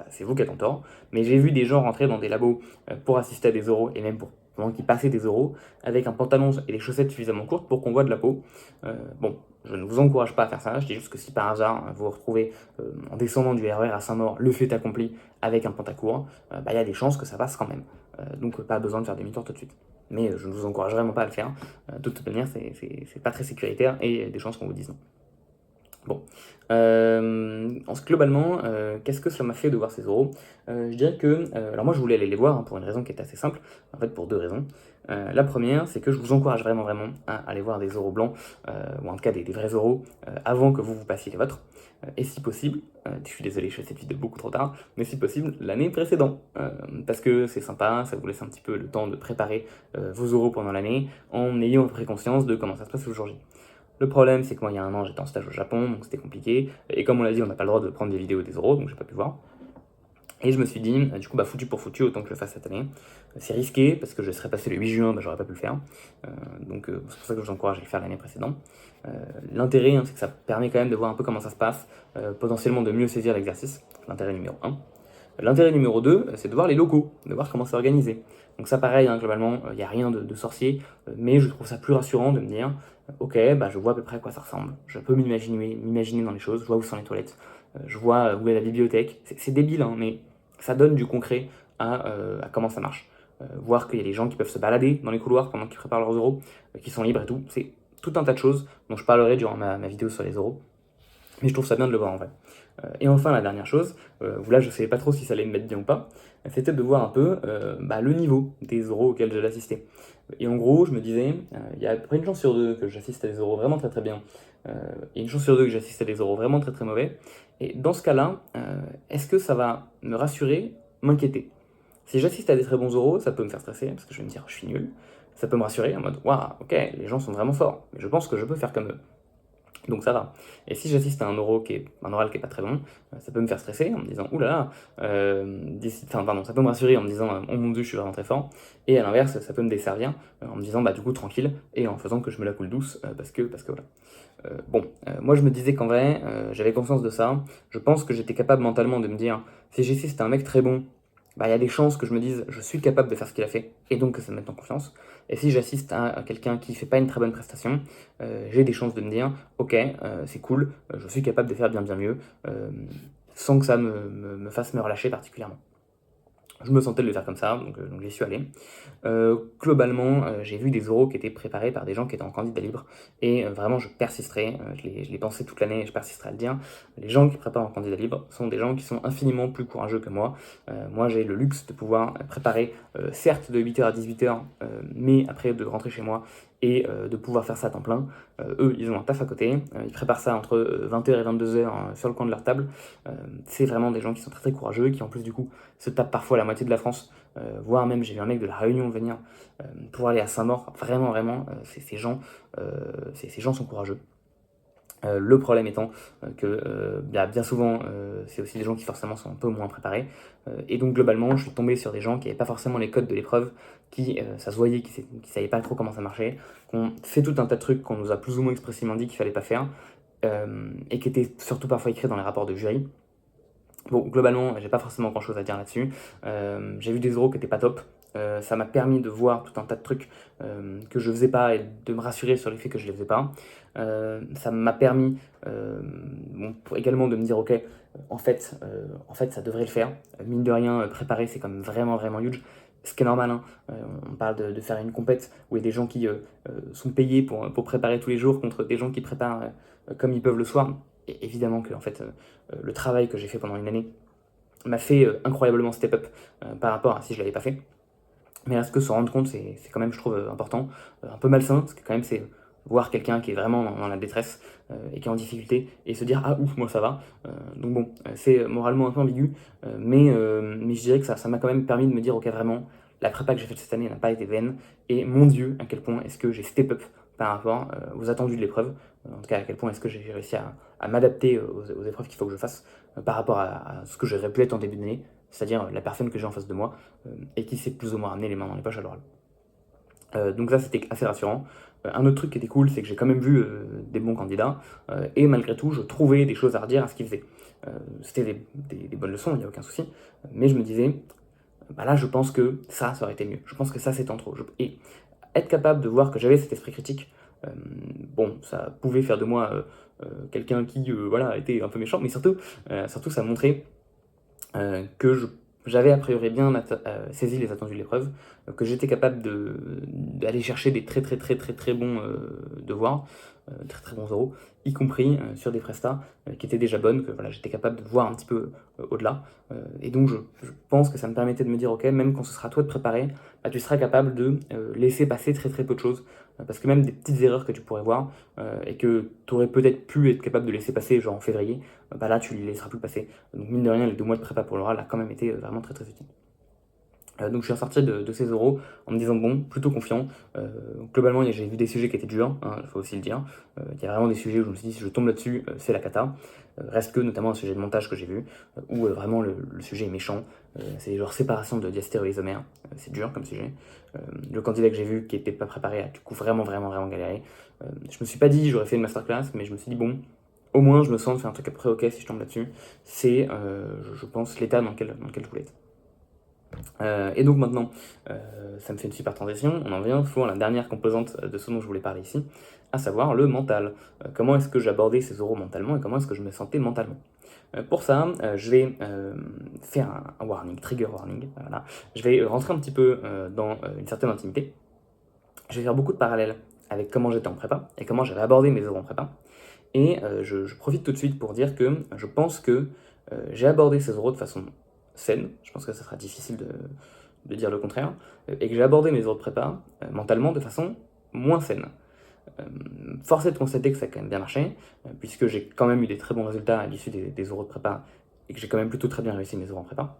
c'est vous qui êtes en tort. Mais j'ai vu des gens rentrer dans des labos pour assister à des oraux, et même pour pendant qu'ils passaient des oraux, avec un pantalon et des chaussettes suffisamment courtes pour qu'on voit de la peau. Bon, je ne vous encourage pas à faire ça, je dis juste que si par hasard vous vous retrouvez en descendant du RER à Saint-Maur, le fait accompli avec un pantacourt, il y a des chances que ça passe quand même. Donc pas besoin de faire demi-tour tout de suite. Mais je ne vous encourage vraiment pas à le faire. De toute manière, c'est pas très sécuritaire et il y a des chances qu'on vous dise non. Bon, globalement, qu'est-ce que ça m'a fait de voir ces oraux? Je dirais que, alors moi je voulais aller les voir pour une raison qui est assez simple, en fait pour deux raisons. La première, c'est que je vous encourage vraiment à aller voir des oraux blancs, ou en tout cas des vrais oraux, avant que vous passiez les vôtres. Et si possible, je suis désolé, je fais cette vidéo beaucoup trop tard, mais si possible, l'année précédente. Parce que c'est sympa, ça vous laisse un petit peu le temps de préparer vos oraux pendant l'année, en ayant à peu près conscience de comment ça se passe le jour J. Le problème, c'est que moi, il y a un an, j'étais en stage au Japon, donc c'était compliqué. Et comme on l'a dit, on n'a pas le droit de prendre des vidéos des oraux, donc j'ai pas pu voir. Et je me suis dit, du coup, foutu pour foutu, autant que je le fasse cette année. C'est risqué, parce que je serais passé le 8 juin, j'aurais pas pu le faire. C'est pour ça que je vous encourage à le faire l'année précédente. L'intérêt, c'est que ça permet quand même de voir un peu comment ça se passe, potentiellement de mieux saisir l'exercice. L'intérêt numéro 1. L'intérêt numéro 2, c'est de voir les locaux, de voir comment c'est organisé. Donc ça pareil, globalement, il n'y a rien de sorcier, mais je trouve ça plus rassurant de me dire, ok, je vois à peu près à quoi ça ressemble, je peux m'imaginer dans les choses, je vois où sont les toilettes, je vois où est la bibliothèque, c'est débile, mais ça donne du concret à comment ça marche. Voir qu'il y a des gens qui peuvent se balader dans les couloirs pendant qu'ils préparent leurs oraux, qui sont libres et tout, c'est tout un tas de choses dont je parlerai durant ma vidéo sur les oraux, mais je trouve ça bien de le voir en vrai. Et enfin, la dernière chose, où là je ne savais pas trop si ça allait me mettre bien ou pas, c'était de voir un peu le niveau des oraux auxquels j'allais assister. Et en gros, je me disais, il y a à peu près une chance sur deux que j'assiste à des oraux vraiment très bien, et une chance sur deux que j'assiste à des oraux vraiment très mauvais. Et dans ce cas-là, est-ce que ça va me rassurer, m'inquiéter? Si j'assiste à des très bons oraux, ça peut me faire stresser, parce que je vais me dire, je suis nul. Ça peut me rassurer en mode, waouh, ok, les gens sont vraiment forts, mais je pense que je peux faire comme eux. Donc ça va. Et si j'assiste à un oral qui est pas très bon, ça peut me faire stresser en me disant oulala, ça peut me rassurer en me disant oh mon dieu, je suis vraiment très fort. Et à l'inverse, ça peut me desservir en me disant du coup tranquille et en faisant que je me la coule douce parce que voilà. Moi je me disais qu'en vrai, j'avais conscience de ça. Je pense que j'étais capable mentalement de me dire si j'assiste à un mec très bon, il y a des chances que je me dise je suis capable de faire ce qu'il a fait et donc que ça me mette en confiance. Et si j'assiste à quelqu'un qui fait pas une très bonne prestation, j'ai des chances de me dire ok, c'est cool, je suis capable de faire bien mieux, sans que ça me fasse me relâcher particulièrement. Je me sentais de le faire comme ça, donc j'y suis allé. Globalement, j'ai vu des oraux qui étaient préparés par des gens qui étaient en candidat libre, et vraiment je persisterai, je l'ai pensé toute l'année et je persisterai à le dire, les gens qui préparent en candidat libre sont des gens qui sont infiniment plus courageux que moi. Moi j'ai le luxe de pouvoir préparer, certes de 8h à 18h, mais après de rentrer chez moi et de pouvoir faire ça à temps plein. Eux, ils ont un taf à côté, ils préparent ça entre 20h et 22h sur le coin de leur table. C'est vraiment des gens qui sont très courageux, qui en plus du coup se tapent parfois la moitié de la France, voire même j'ai vu un mec de la Réunion venir pour aller à Saint-Maur. Vraiment, ces gens sont courageux. Le problème étant que bien souvent, c'est aussi des gens qui forcément sont un peu moins préparés. Et donc globalement, je suis tombé sur des gens qui n'avaient pas forcément les codes de l'épreuve, qui, ça se voyait, qui ne savaient pas trop comment ça marchait, qu'on fait tout un tas de trucs qu'on nous a plus ou moins expressément dit qu'il fallait pas faire, et qui étaient surtout parfois écrits dans les rapports de jury. Bon, globalement, j'ai pas forcément grand chose à dire là-dessus. J'ai vu des oraux qui étaient pas top. Ça m'a permis de voir tout un tas de trucs que je faisais pas et de me rassurer sur le fait que je les faisais pas. Ça m'a permis également de me dire, ok, en fait, ça devrait le faire. Mine de rien, préparer, c'est quand même vraiment, vraiment huge. Ce qui est normal, hein. On parle de faire une compète où il y a des gens qui sont payés pour préparer tous les jours contre des gens qui préparent comme ils peuvent le soir. Et évidemment que en fait, le travail que j'ai fait pendant une année m'a fait incroyablement step up par rapport à si je l'avais pas fait. Mais à ce que se rendre compte, c'est quand même, je trouve, important, un peu malsain, parce que quand même, c'est voir quelqu'un qui est vraiment dans la détresse et qui est en difficulté, et se dire «Ah ouf, moi ça va». Donc bon, c'est moralement un peu ambigu, mais je dirais que ça m'a quand même permis de me dire «Ok, vraiment, la prépa que j'ai faite cette année n'a pas été vaine, et mon Dieu, à quel point est-ce que j'ai step up par rapport aux attendus de l'épreuve, en tout cas à quel point est-ce que j'ai réussi à m'adapter aux épreuves qu'il faut que je fasse par rapport à ce que j'aurais pu être en début d'année, c'est-à-dire la personne que j'ai en face de moi, et qui s'est plus ou moins ramené les mains dans les poches à l'oral. Donc ça, c'était assez rassurant. Un autre truc qui était cool, c'est que j'ai quand même vu des bons candidats, et malgré tout, je trouvais des choses à redire à ce qu'ils faisaient. C'était des bonnes leçons, il n'y a aucun souci, mais je me disais, bah là, je pense que ça aurait été mieux. Je pense que ça, c'est en trop. Et être capable de voir que j'avais cet esprit critique, bon, ça pouvait faire de moi quelqu'un qui, voilà, était un peu méchant, mais surtout ça montrait que j'avais a priori bien saisi les attendus de l'épreuve, que j'étais capable d'aller chercher des très très très très très bons devoirs, très très bons oraux, y compris sur des prestats qui étaient déjà bonnes, que voilà, j'étais capable de voir un petit peu au-delà. Et donc je pense que ça me permettait de me dire, ok, même quand ce sera à toi de préparer, bah, tu seras capable de laisser passer très très peu de choses. Parce que même des petites erreurs que tu pourrais voir et que tu aurais peut-être pu être capable de laisser passer, genre en février, bah là tu les laisseras plus passer. Donc mine de rien, les 2 mois de prépa pour l'oral a quand même été vraiment très très utile. Donc je suis ressorti de ces oraux en me disant bon, plutôt confiant. Globalement, j'ai vu des sujets qui étaient durs, hein, il faut aussi le dire. Il y a vraiment des sujets où je me suis dit si je tombe là-dessus, c'est la cata. Reste que notamment un sujet de montage que j'ai vu, où vraiment le sujet est méchant. C'est genre séparation de diastéréoisomères. C'est dur comme sujet. Le candidat que j'ai vu qui n'était pas préparé a du coup vraiment vraiment vraiment galéré. Je me suis pas dit j'aurais fait une masterclass, mais je me suis dit bon, au moins je me sens de faire un truc après ok si je tombe là-dessus. C'est, je pense, l'état dans lequel je voulais être. Et donc maintenant, ça me fait une super transition, on en vient souvent à la dernière composante de ce dont je voulais parler ici, à savoir le mental. Comment est-ce que j'abordais ces oraux mentalement et comment est-ce que je me sentais mentalement. Pour ça, je vais faire un warning, trigger warning, voilà. Je vais rentrer un petit peu dans une certaine intimité. Je vais faire beaucoup de parallèles avec comment j'étais en prépa et comment j'avais abordé mes oraux en prépa. Et je profite tout de suite pour dire que je pense que j'ai abordé ces oraux de façon saine, je pense que ça sera difficile de dire le contraire, et que j'ai abordé mes oraux de prépa mentalement de façon moins saine. Force est de constater que ça a quand même bien marché, puisque j'ai quand même eu des très bons résultats à l'issue des oraux de prépa, et que j'ai quand même plutôt très bien réussi mes oraux en prépa.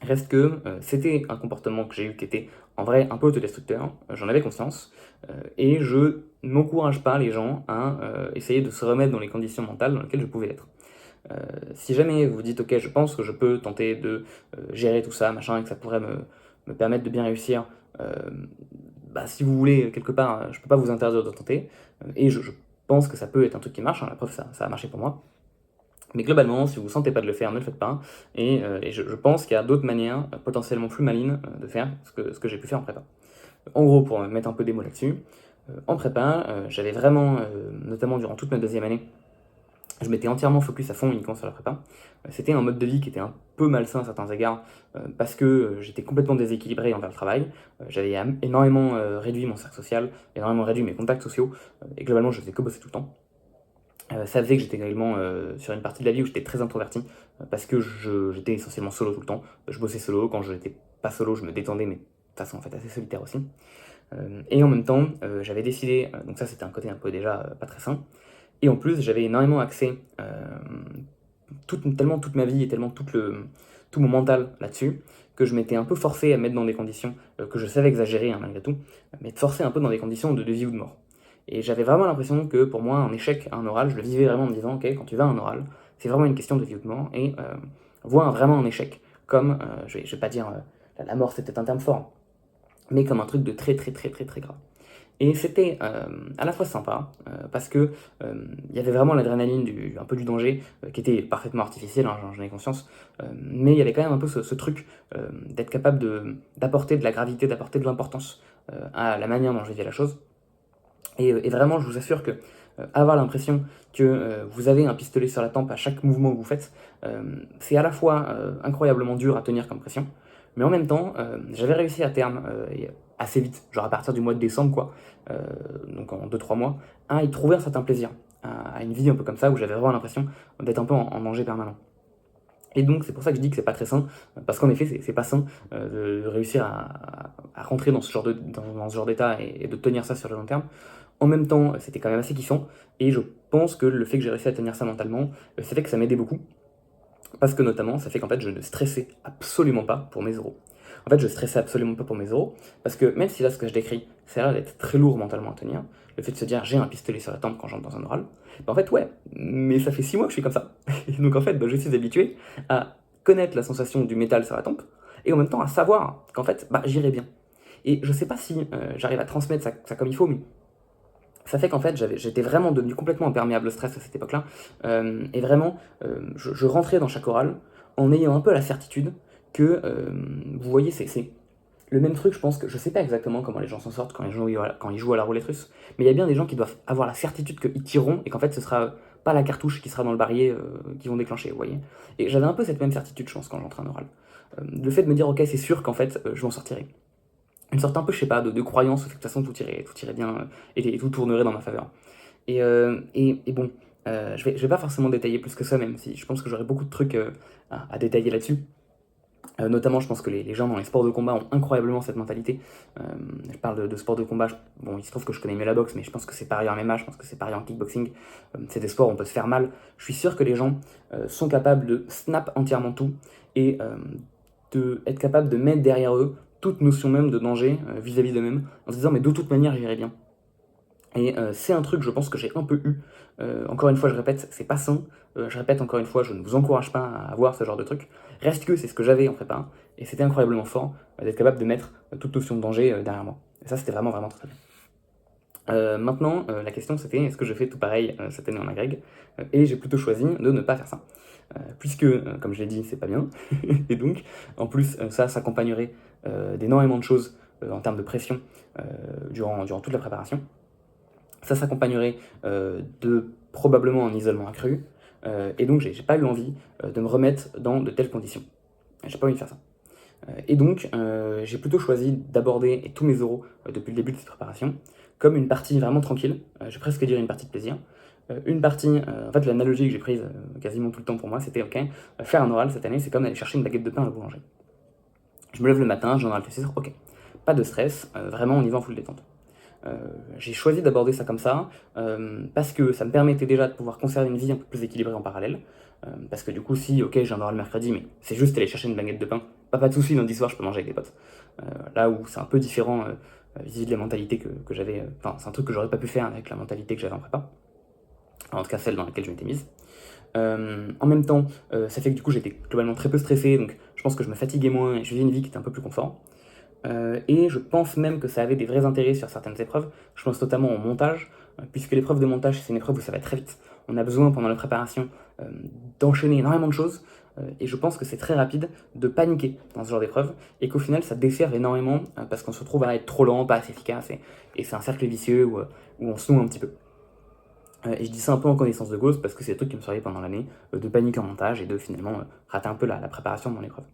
Reste que c'était un comportement que j'ai eu qui était en vrai un peu autodestructeur, j'en avais conscience, et je n'encourage pas les gens à essayer de se remettre dans les conditions mentales dans lesquelles je pouvais être. Si jamais vous dites ok, je pense que je peux tenter de gérer tout ça, machin, et que ça pourrait me permettre de bien réussir, bah, si vous voulez, quelque part, je peux pas vous interdire de tenter, et je pense que ça peut être un truc qui marche, hein, la preuve ça a marché pour moi. Mais globalement, si vous ne sentez pas de le faire, ne le faites pas. Et je pense qu'il y a d'autres manières potentiellement plus malines de faire ce que j'ai pu faire en prépa. En gros, pour mettre un peu des mots là-dessus, en prépa, j'avais vraiment, notamment durant toute ma deuxième année, je m'étais entièrement focus à fond uniquement sur la prépa. C'était un mode de vie qui était un peu malsain à certains égards, parce que j'étais complètement déséquilibré envers le travail. J'avais énormément réduit mon cercle social, énormément réduit mes contacts sociaux, et globalement, je faisais que bosser tout le temps. Ça faisait que j'étais également sur une partie de la vie où j'étais très introverti, parce que j'étais essentiellement solo tout le temps. Je bossais solo, quand je n'étais pas solo, je me détendais, mais de façon en fait assez solitaire aussi. Et en même temps, j'avais décidé, donc ça c'était un côté un peu déjà pas très sain, et en plus j'avais énormément axé tellement toute ma vie et tellement tout mon mental là-dessus, que je m'étais un peu forcé à me mettre dans des conditions que je savais exagérer hein, malgré tout, mais de forcer un peu dans des conditions de vie ou de mort. Et j'avais vraiment l'impression que pour moi, un échec à un oral, je le vivais vraiment en me disant, ok, quand tu vas à un oral, c'est vraiment une question de vie ou de mort, et vois vraiment un échec comme, je vais pas dire, la mort c'est peut-être un terme fort, mais comme un truc de très très très très très grave. Et c'était à la fois sympa, parce que il y avait vraiment l'adrénaline, un peu du danger, qui était parfaitement artificiel, hein, j'en ai conscience, mais il y avait quand même un peu ce truc d'être capable d'apporter de la gravité, d'apporter de l'importance à la manière dont je vivais la chose. Et vraiment, je vous assure que avoir l'impression que vous avez un pistolet sur la tempe à chaque mouvement que vous faites, c'est à la fois incroyablement dur à tenir comme pression, mais en même temps, j'avais réussi à terme, et assez vite, genre à partir du mois de décembre, quoi, euh, donc en 2-3 mois, à y trouver un certain plaisir, à une vie un peu comme ça, où j'avais vraiment l'impression d'être un peu en danger permanent. Et donc c'est pour ça que je dis que c'est pas très sain, parce qu'en effet c'est pas sain de réussir à rentrer dans ce genre dans ce genre d'état et de tenir ça sur le long terme. En même temps, c'était quand même assez kiffant, et je pense que le fait que j'ai réussi à tenir ça mentalement, ça fait que ça m'aidait beaucoup, parce que notamment, ça fait qu'en fait, je ne stressais absolument pas pour mes euros. En fait, je stressais absolument pas pour mes euros, parce que même si là, ce que je décris, ça a l'air d'être très lourd mentalement à tenir, le fait de se dire j'ai un pistolet sur la tempe quand j'entre dans un oral, bah en fait, ouais, mais ça fait 6 mois que je suis comme ça. Et donc en fait, bah, je suis habitué à connaître la sensation du métal sur la tempe, et en même temps à savoir qu'en fait, bah, j'irai bien. Et je sais pas si j'arrive à transmettre ça comme il faut, mais ça fait qu'en fait, j'étais vraiment devenu complètement imperméable au stress à cette époque-là. Et vraiment, je rentrais dans chaque oral en ayant un peu la certitude que, vous voyez, c'est le même truc, je pense que je sais pas exactement comment les gens s'en sortent quand ils jouent à la roulette russe, mais il y a bien des gens qui doivent avoir la certitude qu'ils tireront et qu'en fait ce sera pas la cartouche qui sera dans le barillet qu'ils vont déclencher, vous voyez. Et j'avais un peu cette même certitude, je pense, quand j'entrais en oral. Le fait de me dire, ok, c'est sûr qu'en fait je m'en sortirai. Une sorte un peu, je sais pas, de croyance, de toute façon tout irait bien et tout tournerait dans ma faveur. Et bon, je vais pas forcément détailler plus que ça, même si je pense que j'aurais beaucoup de trucs à détailler là-dessus. Notamment, je pense que les gens dans les sports de combat ont incroyablement cette mentalité. Euh, je parle de sport de combat, bon, il se trouve que je connais mieux la boxe, mais je pense que c'est pareil en MMA, je pense que c'est pareil en kickboxing. C'est des sports où on peut se faire mal. Je suis sûr que les gens sont capables de snap entièrement tout et de être capables de mettre derrière eux toute notion même de danger vis-à-vis d'eux-mêmes, en se disant mais de toute manière j'irai bien. Et c'est un truc, je pense, que j'ai un peu eu. Encore une fois, je répète, c'est pas sain. Je répète encore une fois, je ne vous encourage pas à avoir ce genre de truc. Reste que c'est ce que j'avais en prépa, et c'était incroyablement fort d'être capable de mettre toute notion de danger derrière moi. Et ça, c'était vraiment, vraiment très bien. Maintenant, la question c'était est-ce que je fais tout pareil cette année en agrég. Et j'ai plutôt choisi de ne pas faire ça. Puisque, comme je l'ai dit, c'est pas bien. Et donc, en plus, ça s'accompagnerait d'énormément de choses en termes de pression durant toute la préparation. Ça s'accompagnerait de probablement un isolement accru, et donc j'ai pas eu envie de me remettre dans de telles conditions. J'ai pas envie de faire ça. Et donc j'ai plutôt choisi d'aborder tous mes euros depuis le début de cette préparation comme une partie vraiment tranquille, je vais presque dire une partie de plaisir. Une partie, en fait l'analogie que j'ai prise quasiment tout le temps pour moi, c'était ok, faire un oral cette année c'est comme aller chercher une baguette de pain à la boulangerie. Je me lève le matin, j'ai un oral TC, ok, pas de stress, vraiment on y va en full détente. J'ai choisi d'aborder ça comme ça parce que ça me permettait déjà de pouvoir conserver une vie un peu plus équilibrée en parallèle. Parce que du coup, si, ok, j'ai un oral le mercredi, mais c'est juste aller chercher une baguette de pain, pas de soucis, lundi soir, je peux manger avec des potes. Là où c'est un peu différent vis-à-vis de la mentalité que j'avais. Enfin, c'est un truc que j'aurais pas pu faire avec la mentalité que j'avais en prépa. En tout cas, celle dans laquelle je m'étais mise. En même temps, ça fait que du coup, j'étais globalement très peu stressé, donc je pense que je me fatiguais moins et je vivais une vie qui était un peu plus confort. Et je pense même que ça avait des vrais intérêts sur certaines épreuves. Je pense notamment au montage, puisque l'épreuve de montage, c'est une épreuve où ça va très vite. On a besoin, pendant la préparation, d'enchaîner énormément de choses, et je pense que c'est très rapide de paniquer dans ce genre d'épreuve, et qu'au final, ça dessert énormément, parce qu'on se retrouve à être trop lent, pas assez efficace, et c'est un cercle vicieux où on se noue un petit peu. Et je dis ça un peu en connaissance de cause, parce que c'est des trucs qui me sont arrivés pendant l'année, de paniquer en montage, et de finalement rater un peu la préparation de mon épreuve.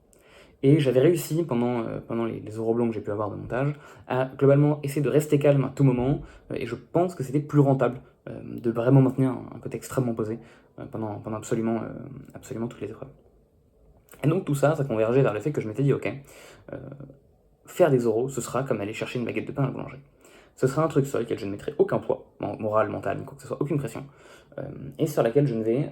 Et j'avais réussi, pendant les euros blancs que j'ai pu avoir de montage, à globalement essayer de rester calme à tout moment, et je pense que c'était plus rentable de vraiment maintenir un côté extrêmement posé pendant absolument toutes les épreuves. Et donc tout ça, ça convergeait vers le fait que je m'étais dit, ok, euh, faire des euros, ce sera comme aller chercher une baguette de pain à la boulangerie. Ce sera un truc sur lequel je ne mettrai aucun poids, moral, mental, ni quoi que ce soit, aucune pression, et sur laquelle je ne vais,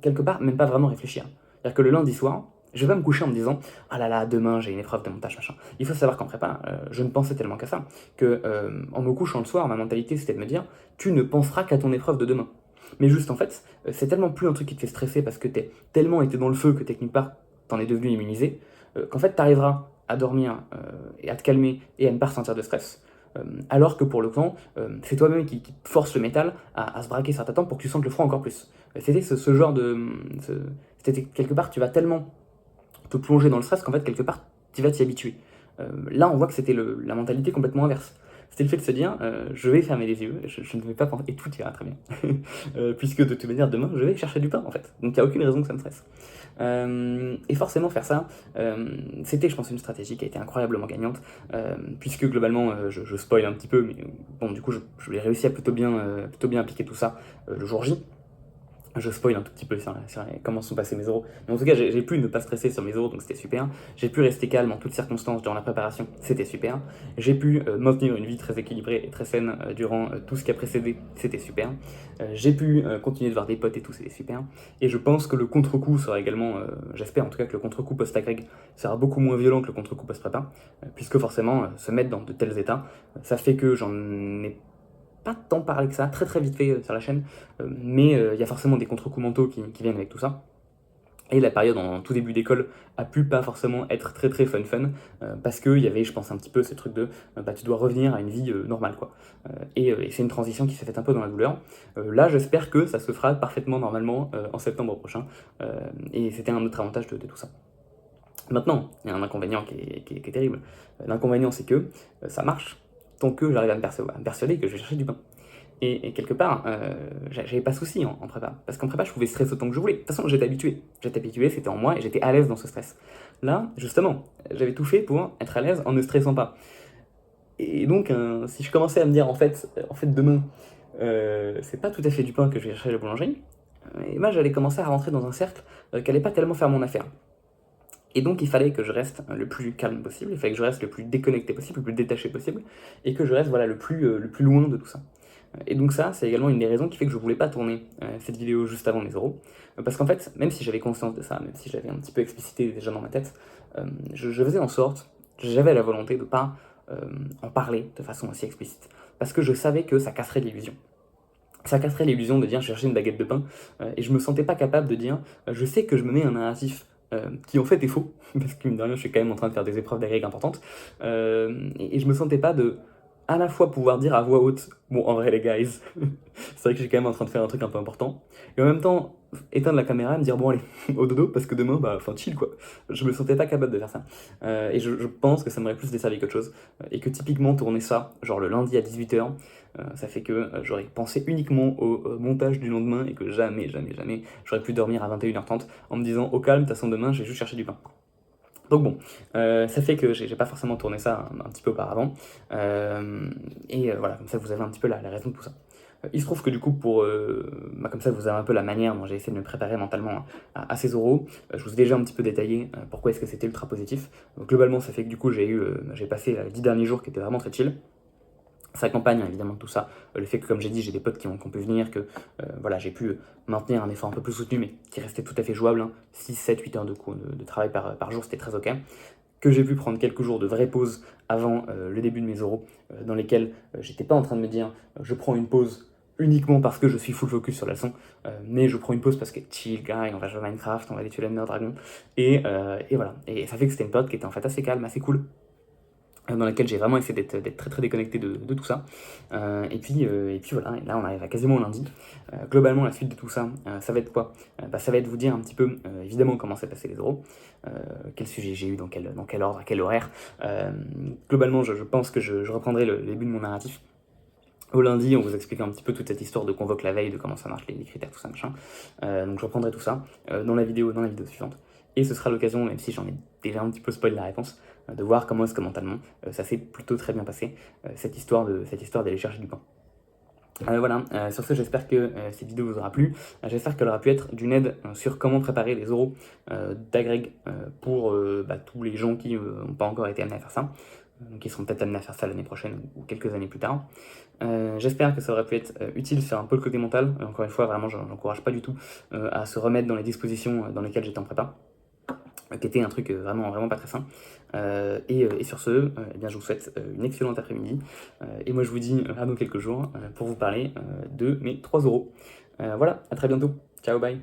quelque part, même pas vraiment réfléchir. C'est-à-dire que le lundi soir, Je vais pas me coucher en me disant ah là là, demain j'ai une épreuve de montage, machin. Il faut savoir qu'en prépa, je ne pensais tellement qu'à ça, que en me couchant le soir, ma mentalité c'était de me dire tu ne penseras qu'à ton épreuve de demain. Mais juste en fait, c'est tellement plus un truc qui te fait stresser parce que t'es tellement été dans le feu que technique part, t'en es devenu immunisé, qu'en fait t'arriveras à dormir et à te calmer et à ne pas ressentir de stress. Alors que pour le vent, c'est toi-même qui force le métal à se braquer sur ta tempe pour que tu sentes le froid encore plus. C'était ce genre de. C'était quelque part, tu vas tellement te plonger dans le stress qu'en fait, quelque part, tu vas t'y habituer. Là, on voit que c'était la mentalité complètement inverse. C'était le fait de se dire, je vais fermer les yeux, je ne vais pas penser, et tout ira très bien. Puisque de toute manière, demain, je vais chercher du pain, en fait. Donc, il n'y a aucune raison que ça me stresse. Et forcément, faire ça, c'était, je pense, une stratégie qui a été incroyablement gagnante, puisque globalement, je spoil un petit peu, mais bon, du coup, je l'ai réussi à plutôt bien appliquer tout ça le jour J. Je spoil un tout petit peu sur comment sont passés mes oraux. Mais en tout cas, j'ai pu ne pas stresser sur mes oraux, donc c'était super. J'ai pu rester calme en toutes circonstances durant la préparation, c'était super. J'ai pu maintenir une vie très équilibrée et très saine durant tout ce qui a précédé, c'était super. J'ai pu continuer de voir des potes et tout, c'était super. Et je pense que le contre-coup sera également, j'espère en tout cas que le contre-coup post-agrég sera beaucoup moins violent que le contre-coup post-prépa, puisque forcément, se mettre dans de tels états, ça fait que j'en ai pas tant parlé que ça, très très vite fait sur la chaîne, mais il y a forcément des contre-coups mentaux qui viennent avec tout ça. Et la période en tout début d'école a pu pas forcément être très très fun, parce qu'il y avait, je pense, un petit peu ce truc de bah, tu dois revenir à une vie normale, quoi. Et c'est une transition qui s'est faite un peu dans la douleur. Là, j'espère que ça se fera parfaitement normalement en septembre prochain, et c'était un autre avantage de tout ça. Maintenant, il y a un inconvénient qui est terrible. L'inconvénient, c'est que ça marche tant que j'arrive à me persuader que je vais chercher du pain. Et quelque part, j'avais pas de souci en prépa. Parce qu'en prépa, je pouvais stresser autant que je voulais. De toute façon, j'étais habitué. J'étais habitué, c'était en moi et j'étais à l'aise dans ce stress. Là, justement, j'avais tout fait pour être à l'aise en ne stressant pas. Et donc, si je commençais à me dire, en fait demain, c'est pas tout à fait du pain que je vais chercher à la boulangerie, et moi, j'allais commencer à rentrer dans un cercle qui allait pas tellement faire mon affaire. Et donc il fallait que je reste le plus calme possible, il fallait que je reste le plus déconnecté possible, le plus détaché possible, et que je reste voilà, le plus loin de tout ça. Et donc ça, c'est également une des raisons qui fait que je voulais pas tourner cette vidéo juste avant les oraux, parce qu'en fait, même si j'avais conscience de ça, même si j'avais un petit peu explicité déjà dans ma tête, je faisais en sorte, j'avais la volonté de pas en parler de façon aussi explicite, parce que je savais que ça casserait l'illusion. Ça casserait l'illusion de dire je cherchais une baguette de pain, et je me sentais pas capable de dire je sais que je me mets un narratif qui en fait est faux, parce que mine de rien je suis quand même en train de faire des épreuves d'agrég importantes, et je me sentais pas de à la fois pouvoir dire à voix haute bon en vrai les guys, c'est vrai que je suis quand même en train de faire un truc un peu important, et en même temps éteindre la caméra et me dire bon allez au dodo parce que demain bah enfin chill quoi. Je me sentais pas capable de faire ça. Et je pense que ça m'aurait plus desservi qu'autre chose, et que typiquement tourner ça genre le lundi à 18h, ça fait que j'aurais pensé uniquement au montage du lendemain et que jamais j'aurais pu dormir à 21h30 en me disant au calme, de toute façon demain j'ai juste cherché du pain. Donc bon, ça fait que j'ai pas forcément tourné ça un petit peu auparavant. Voilà, comme ça vous avez un petit peu la raison de tout ça. Il se trouve que du coup, comme ça vous avez un peu la manière dont j'ai essayé de me préparer mentalement à ces oraux. Je vous ai déjà un petit peu détaillé pourquoi est-ce que c'était ultra positif. Donc, globalement, ça fait que du coup, j'ai passé les 10 derniers jours qui étaient vraiment très chill. Ça accompagne évidemment tout ça, le fait que comme j'ai dit j'ai des potes qui ont pu venir, que voilà, j'ai pu maintenir un effort un peu plus soutenu mais qui restait tout à fait jouable, hein. 6, 7, 8 heures de travail par jour, c'était très ok, que j'ai pu prendre quelques jours de vraie pause avant le début de mes oraux, dans lesquels j'étais pas en train de me dire je prends une pause uniquement parce que je suis full focus sur la leçon, mais je prends une pause parce que chill guy, on va jouer à Minecraft, on va aller tuer la dragon, et voilà, et ça fait que c'était une période qui était en fait assez calme, assez cool, dans laquelle j'ai vraiment essayé d'être très très déconnecté de tout ça. Et puis voilà, et là on arrive à quasiment au lundi. Globalement, la suite de tout ça, ça va être quoi? Ça va être vous dire un petit peu, évidemment, comment s'est passé les oraux, quel sujet j'ai eu, dans quel ordre, à quel horaire. Globalement, je pense que je reprendrai le début de mon narratif au lundi, on vous explique un petit peu toute cette histoire de convoque la veille, de comment ça marche, les critères, tout ça, machin. Donc je reprendrai tout ça dans la vidéo suivante. Et ce sera l'occasion, même si j'en ai déjà un petit peu spoilé la réponse, de voir comment est-ce que mentalement ça s'est plutôt très bien passé, cette histoire d'aller chercher du pain. Voilà, sur ce j'espère que cette vidéo vous aura plu, j'espère qu'elle aura pu être d'une aide sur comment préparer les oraux d'agrég pour tous les gens qui n'ont pas encore été amenés à faire ça, qui seront peut-être amenés à faire ça l'année prochaine ou quelques années plus tard. J'espère que ça aurait pu être utile sur un peu le côté mental. Encore une fois, vraiment, j'encourage pas du tout à se remettre dans les dispositions dans lesquelles j'étais en prépa. qui était un truc vraiment pas très sain. Et sur ce, eh bien, je vous souhaite une excellente après-midi. Et moi, je vous dis à dans quelques jours pour vous parler de mes 3 euros. Voilà, à très bientôt. Ciao, bye.